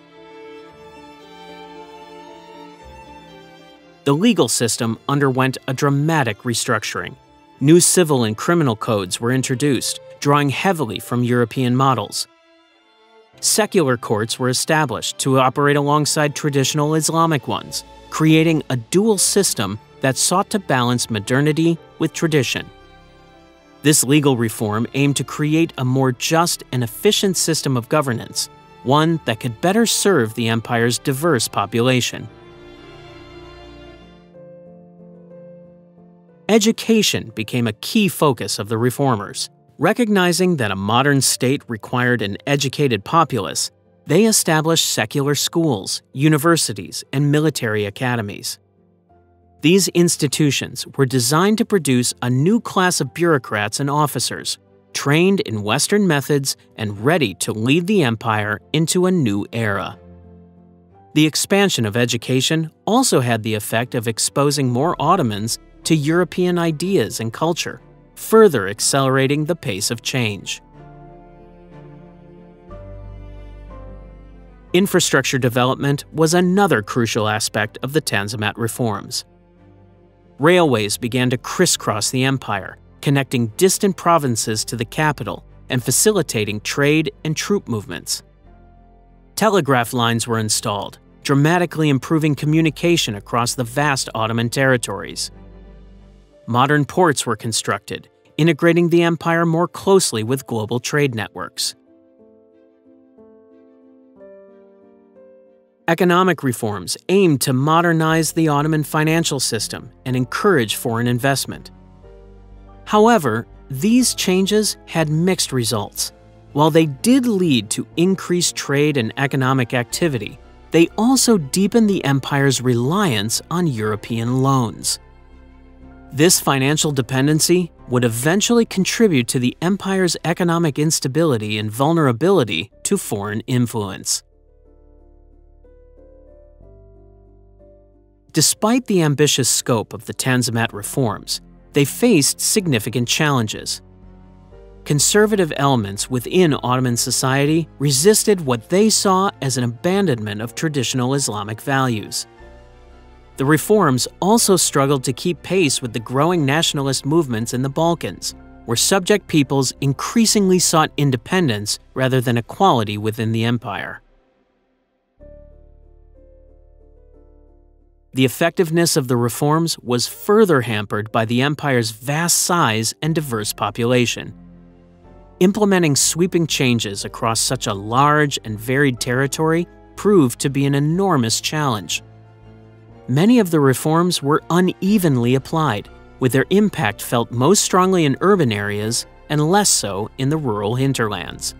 The legal system underwent a dramatic restructuring. New civil and criminal codes were introduced, drawing heavily from European models. Secular courts were established to operate alongside traditional Islamic ones, creating a dual system that sought to balance modernity with tradition. This legal reform aimed to create a more just and efficient system of governance, one that could better serve the empire's diverse population. Education became a key focus of the reformers. Recognizing that a modern state required an educated populace, they established secular schools, universities, and military academies. These institutions were designed to produce a new class of bureaucrats and officers, trained in Western methods and ready to lead the empire into a new era. The expansion of education also had the effect of exposing more Ottomans to European ideas and culture, further accelerating the pace of change. Infrastructure development was another crucial aspect of the Tanzimat reforms. Railways began to crisscross the empire, connecting distant provinces to the capital and facilitating trade and troop movements. Telegraph lines were installed, dramatically improving communication across the vast Ottoman territories. Modern ports were constructed, integrating the empire more closely with global trade networks. Economic reforms aimed to modernize the Ottoman financial system and encourage foreign investment. However, these changes had mixed results. While they did lead to increased trade and economic activity, they also deepened the empire's reliance on European loans. This financial dependency would eventually contribute to the empire's economic instability and vulnerability to foreign influence. Despite the ambitious scope of the Tanzimat reforms, they faced significant challenges. Conservative elements within Ottoman society resisted what they saw as an abandonment of traditional Islamic values. The reforms also struggled to keep pace with the growing nationalist movements in the Balkans, where subject peoples increasingly sought independence rather than equality within the empire. The effectiveness of the reforms was further hampered by the empire's vast size and diverse population. Implementing sweeping changes across such a large and varied territory proved to be an enormous challenge. Many of the reforms were unevenly applied, with their impact felt most strongly in urban areas and less so in the rural hinterlands.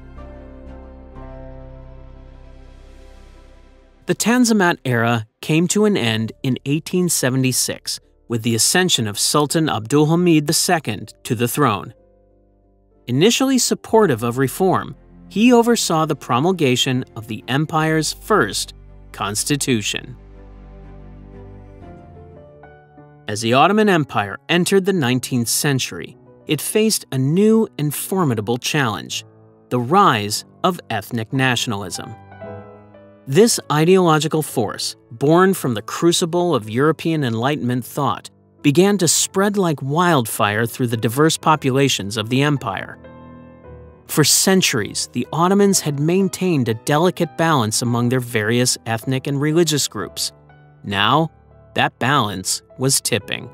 The Tanzimat era came to an end in 1876 with the ascension of Sultan Abdulhamid II to the throne. Initially supportive of reform, he oversaw the promulgation of the empire's first constitution. As the Ottoman Empire entered the 19th century, it faced a new and formidable challenge: the rise of ethnic nationalism. This ideological force, born from the crucible of European Enlightenment thought, began to spread like wildfire through the diverse populations of the empire. For centuries, the Ottomans had maintained a delicate balance among their various ethnic and religious groups. Now, that balance was tipping.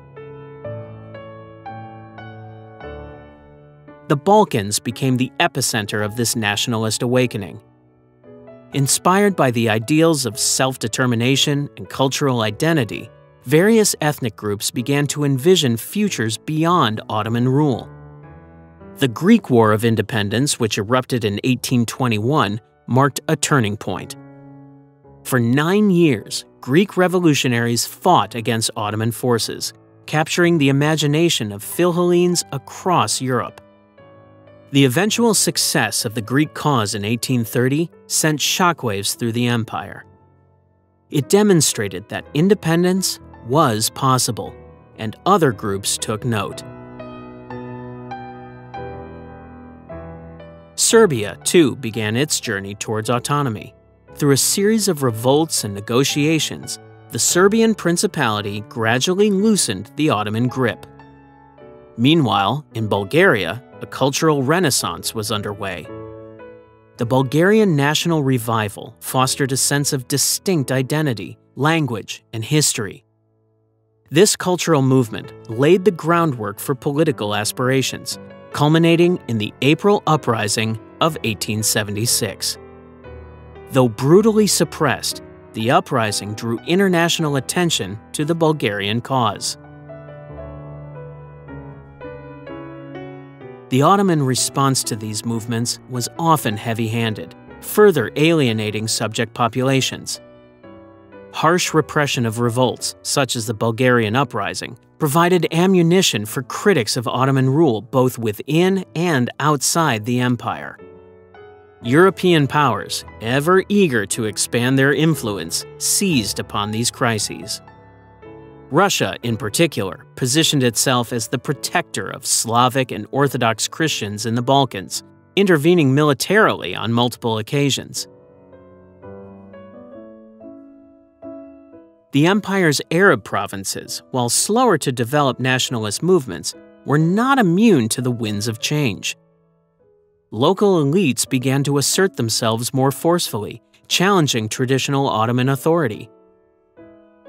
The Balkans became the epicenter of this nationalist awakening. Inspired by the ideals of self-determination and cultural identity, various ethnic groups began to envision futures beyond Ottoman rule. The Greek War of Independence, which erupted in 1821, marked a turning point. For 9 years, Greek revolutionaries fought against Ottoman forces, capturing the imagination of Philhellenes across Europe. The eventual success of the Greek cause in 1830 sent shockwaves through the empire. It demonstrated that independence was possible, and other groups took note. Serbia, too, began its journey towards autonomy. Through a series of revolts and negotiations, the Serbian Principality gradually loosened the Ottoman grip. Meanwhile, in Bulgaria, a cultural renaissance was underway. The Bulgarian national revival fostered a sense of distinct identity, language, and history. This cultural movement laid the groundwork for political aspirations, culminating in the April Uprising of 1876. Though brutally suppressed, the uprising drew international attention to the Bulgarian cause. The Ottoman response to these movements was often heavy-handed, further alienating subject populations. Harsh repression of revolts, such as the Bulgarian Uprising, provided ammunition for critics of Ottoman rule both within and outside the empire. European powers, ever eager to expand their influence, seized upon these crises. Russia, in particular, positioned itself as the protector of Slavic and Orthodox Christians in the Balkans, intervening militarily on multiple occasions. The empire's Arab provinces, while slower to develop nationalist movements, were not immune to the winds of change. Local elites began to assert themselves more forcefully, challenging traditional Ottoman authority.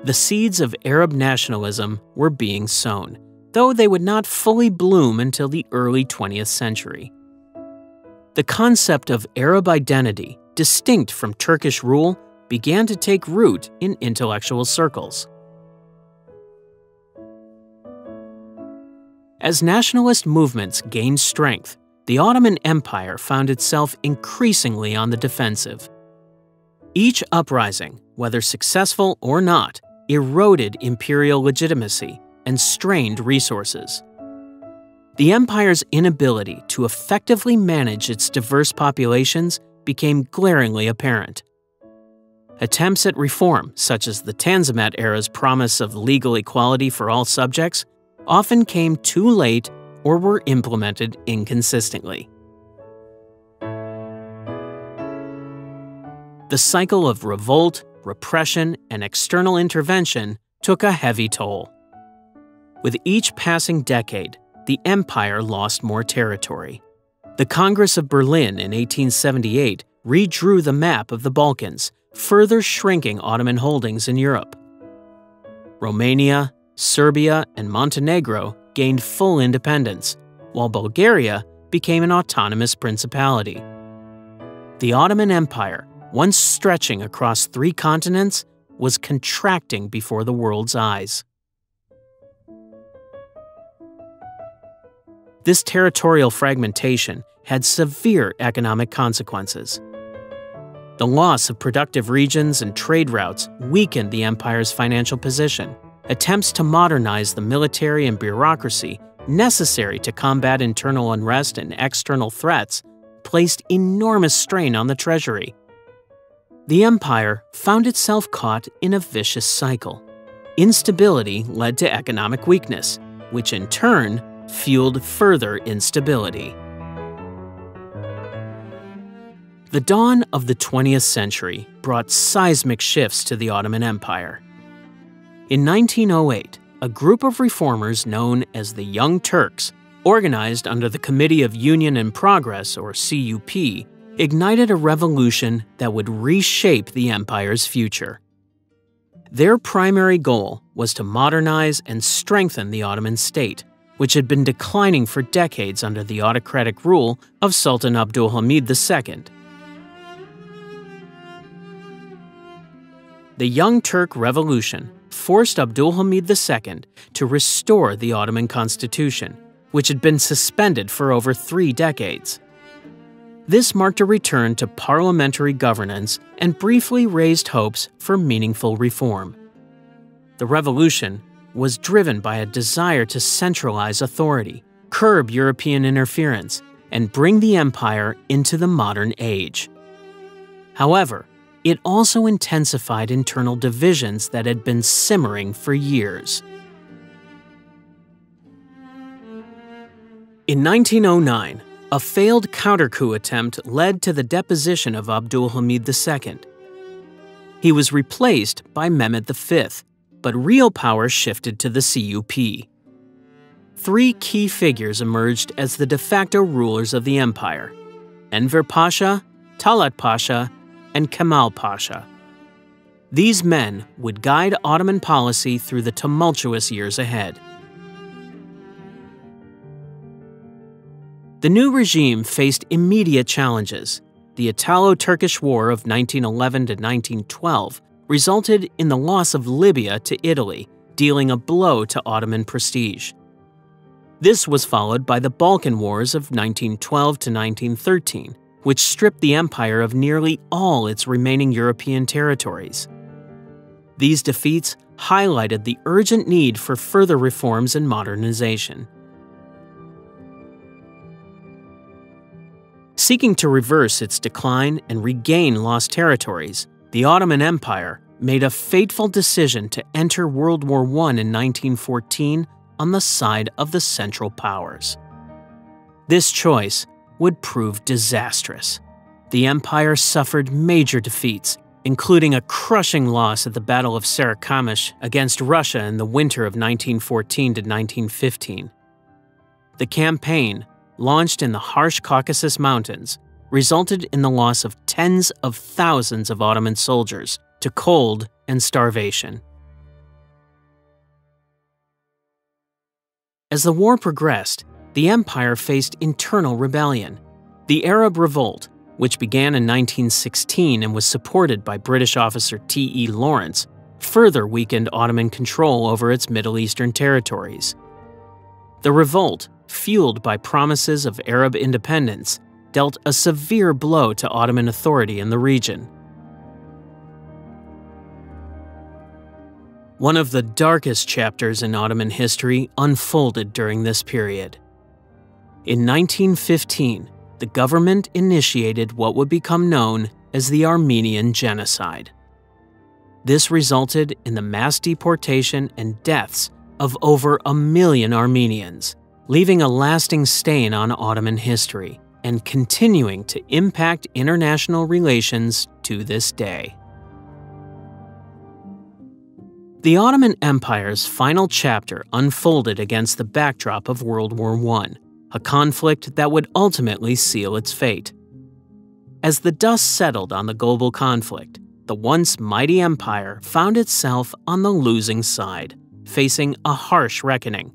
The seeds of Arab nationalism were being sown, though they would not fully bloom until the early 20th century. The concept of Arab identity, distinct from Turkish rule, began to take root in intellectual circles. As nationalist movements gained strength, the Ottoman Empire found itself increasingly on the defensive. Each uprising, whether successful or not, eroded imperial legitimacy and strained resources. The empire's inability to effectively manage its diverse populations became glaringly apparent. Attempts at reform, such as the Tanzimat era's promise of legal equality for all subjects, often came too late or were implemented inconsistently. The cycle of revolt, repression, and external intervention took a heavy toll. With each passing decade, the empire lost more territory. The Congress of Berlin in 1878 redrew the map of the Balkans, further shrinking Ottoman holdings in Europe. Romania, Serbia, and Montenegro gained full independence, while Bulgaria became an autonomous principality. The Ottoman Empire, once stretching across 3 continents, was contracting before the world's eyes. This territorial fragmentation had severe economic consequences. The loss of productive regions and trade routes weakened the empire's financial position. Attempts to modernize the military and bureaucracy necessary to combat internal unrest and external threats placed enormous strain on the treasury. The empire found itself caught in a vicious cycle. Instability led to economic weakness, which in turn fueled further instability. The The dawn of the 20th century brought seismic shifts to the Ottoman Empire. In 1908, a group of reformers known as the Young Turks, organized under the Committee of Union and Progress, or CUP, ignited a revolution that would reshape the empire's future. Their primary goal was to modernize and strengthen the Ottoman state, which had been declining for decades under the autocratic rule of Sultan Abdulhamid II. The Young Turk Revolution forced Abdulhamid II to restore the Ottoman constitution, which had been suspended for over 3 decades. This marked a return to parliamentary governance and briefly raised hopes for meaningful reform. The revolution was driven by a desire to centralize authority, curb European interference, and bring the empire into the modern age. However, it also intensified internal divisions that had been simmering for years. In 1909, a failed counter-coup attempt led to the deposition of Abdulhamid II. He was replaced by Mehmed V, but real power shifted to the CUP. 3 key figures emerged as the de facto rulers of the empire: Enver Pasha, Talat Pasha, and Kemal Pasha. These men would guide Ottoman policy through the tumultuous years ahead. The new regime faced immediate challenges. The Italo-Turkish War of 1911 to 1912 resulted in the loss of Libya to Italy, dealing a blow to Ottoman prestige. This was followed by the Balkan Wars of 1912 to 1913, which stripped the empire of nearly all its remaining European territories. These defeats highlighted the urgent need for further reforms and modernization. Seeking to reverse its decline and regain lost territories, the Ottoman Empire made a fateful decision to enter World War I in 1914 on the side of the Central Powers. This choice would prove disastrous. The empire suffered major defeats, including a crushing loss at the Battle of Sarikamish against Russia in the winter of 1914 to 1915. The campaign, launched in the harsh Caucasus Mountains, resulted in the loss of tens of thousands of Ottoman soldiers to cold and starvation. As the war progressed, the empire faced internal rebellion. The Arab Revolt, which began in 1916 and was supported by British officer T.E. Lawrence, further weakened Ottoman control over its Middle Eastern territories. The revolt, fueled by promises of Arab independence, dealt a severe blow to Ottoman authority in the region. One of the darkest chapters in Ottoman history unfolded during this period. In 1915, the government initiated what would become known as the Armenian Genocide. This resulted in the mass deportation and deaths of over 1 million Armenians, leaving a lasting stain on Ottoman history and continuing to impact international relations to this day. The Ottoman Empire's final chapter unfolded against the backdrop of World War I, a conflict that would ultimately seal its fate. As the dust settled on the global conflict, the once mighty empire found itself on the losing side, facing a harsh reckoning.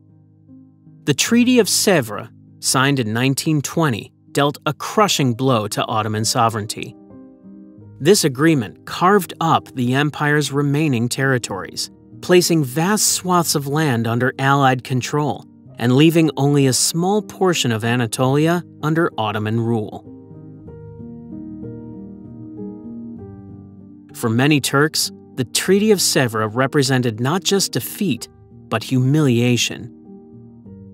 The Treaty of Sèvres, signed in 1920, dealt a crushing blow to Ottoman sovereignty. This agreement carved up the empire's remaining territories, placing vast swaths of land under Allied control and leaving only a small portion of Anatolia under Ottoman rule. For many Turks, the Treaty of Sèvres represented not just defeat, but humiliation.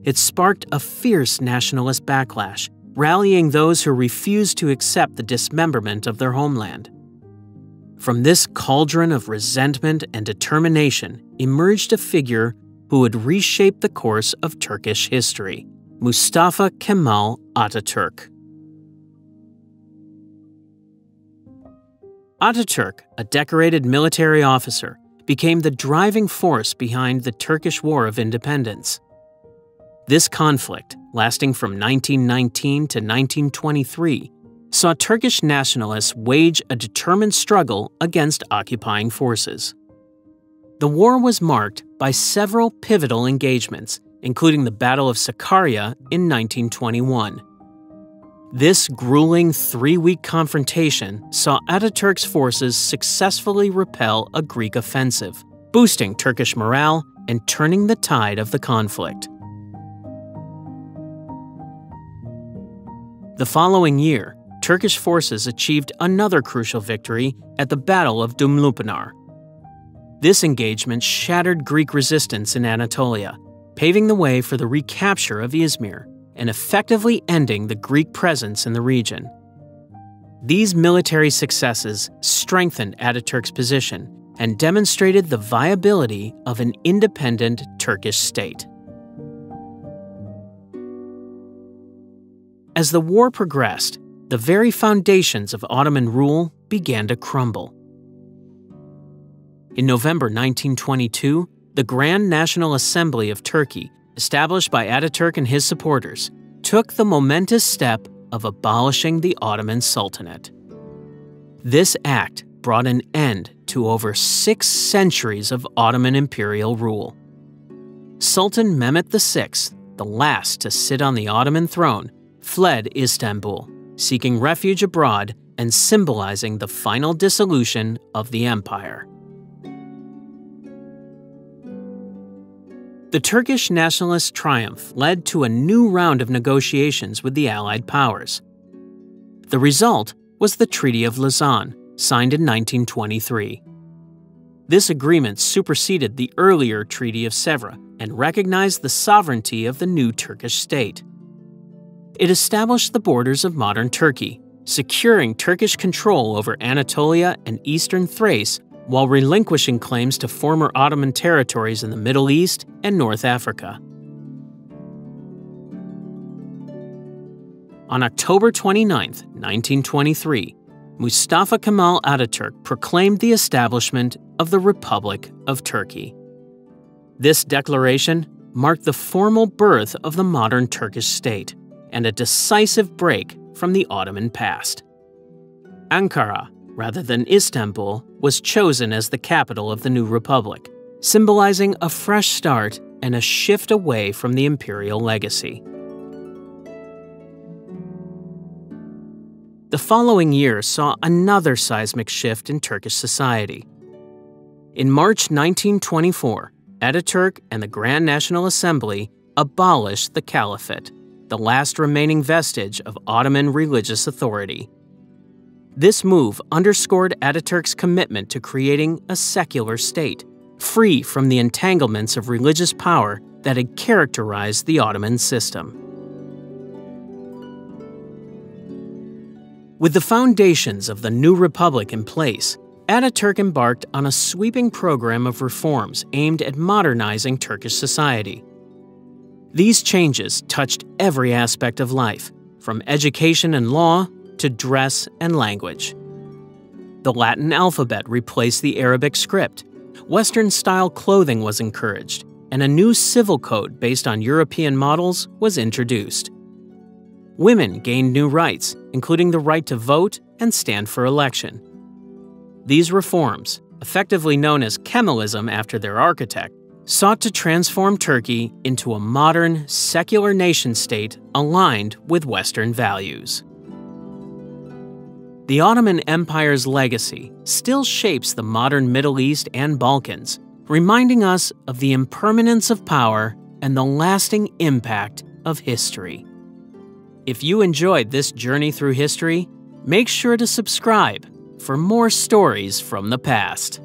It sparked a fierce nationalist backlash, rallying those who refused to accept the dismemberment of their homeland. From this cauldron of resentment and determination emerged a figure who would reshape the course of Turkish history: Mustafa Kemal Atatürk. Ataturk, a decorated military officer, became the driving force behind the Turkish War of Independence. This conflict, lasting from 1919 to 1923, saw Turkish nationalists wage a determined struggle against occupying forces. The war was marked by several pivotal engagements, including the Battle of Sakarya in 1921. This grueling 3-week confrontation saw Ataturk's forces successfully repel a Greek offensive, boosting Turkish morale and turning the tide of the conflict. The following year, Turkish forces achieved another crucial victory at the Battle of Dumlupinar. This engagement shattered Greek resistance in Anatolia, paving the way for the recapture of Izmir and effectively ending the Greek presence in the region. These military successes strengthened Ataturk's position and demonstrated the viability of an independent Turkish state. As the war progressed, the very foundations of Ottoman rule began to crumble. In November 1922, the Grand National Assembly of Turkey, established by Ataturk and his supporters, took the momentous step of abolishing the Ottoman Sultanate. This act brought an end to over 6 centuries of Ottoman imperial rule. Sultan Mehmet VI, the last to sit on the Ottoman throne, fled Istanbul, seeking refuge abroad and symbolizing the final dissolution of the empire. The Turkish nationalist triumph led to a new round of negotiations with the Allied powers. The result was the Treaty of Lausanne, signed in 1923. This agreement superseded the earlier Treaty of Sèvres and recognized the sovereignty of the new Turkish state. It established the borders of modern Turkey, securing Turkish control over Anatolia and eastern Thrace while relinquishing claims to former Ottoman territories in the Middle East and North Africa. On October 29, 1923, Mustafa Kemal Ataturk proclaimed the establishment of the Republic of Turkey. This declaration marked the formal birth of the modern Turkish state and a decisive break from the Ottoman past. Ankara, rather than Istanbul, was chosen as the capital of the new republic, symbolizing a fresh start and a shift away from the imperial legacy. The following year saw another seismic shift in Turkish society. In March 1924, Ataturk and the Grand National Assembly abolished the Caliphate, the last remaining vestige of Ottoman religious authority. This move underscored Ataturk's commitment to creating a secular state, free from the entanglements of religious power that had characterized the Ottoman system. With the foundations of the new republic in place, Ataturk embarked on a sweeping program of reforms aimed at modernizing Turkish society. These changes touched every aspect of life, from education and law to dress and language. The Latin alphabet replaced the Arabic script, Western-style clothing was encouraged, and a new civil code based on European models was introduced. Women gained new rights, including the right to vote and stand for election. These reforms, effectively known as Kemalism after their architect, sought to transform Turkey into a modern, secular nation-state aligned with Western values. The Ottoman Empire's legacy still shapes the modern Middle East and Balkans, reminding us of the impermanence of power and the lasting impact of history. If you enjoyed this journey through history, make sure to subscribe for more stories from the past.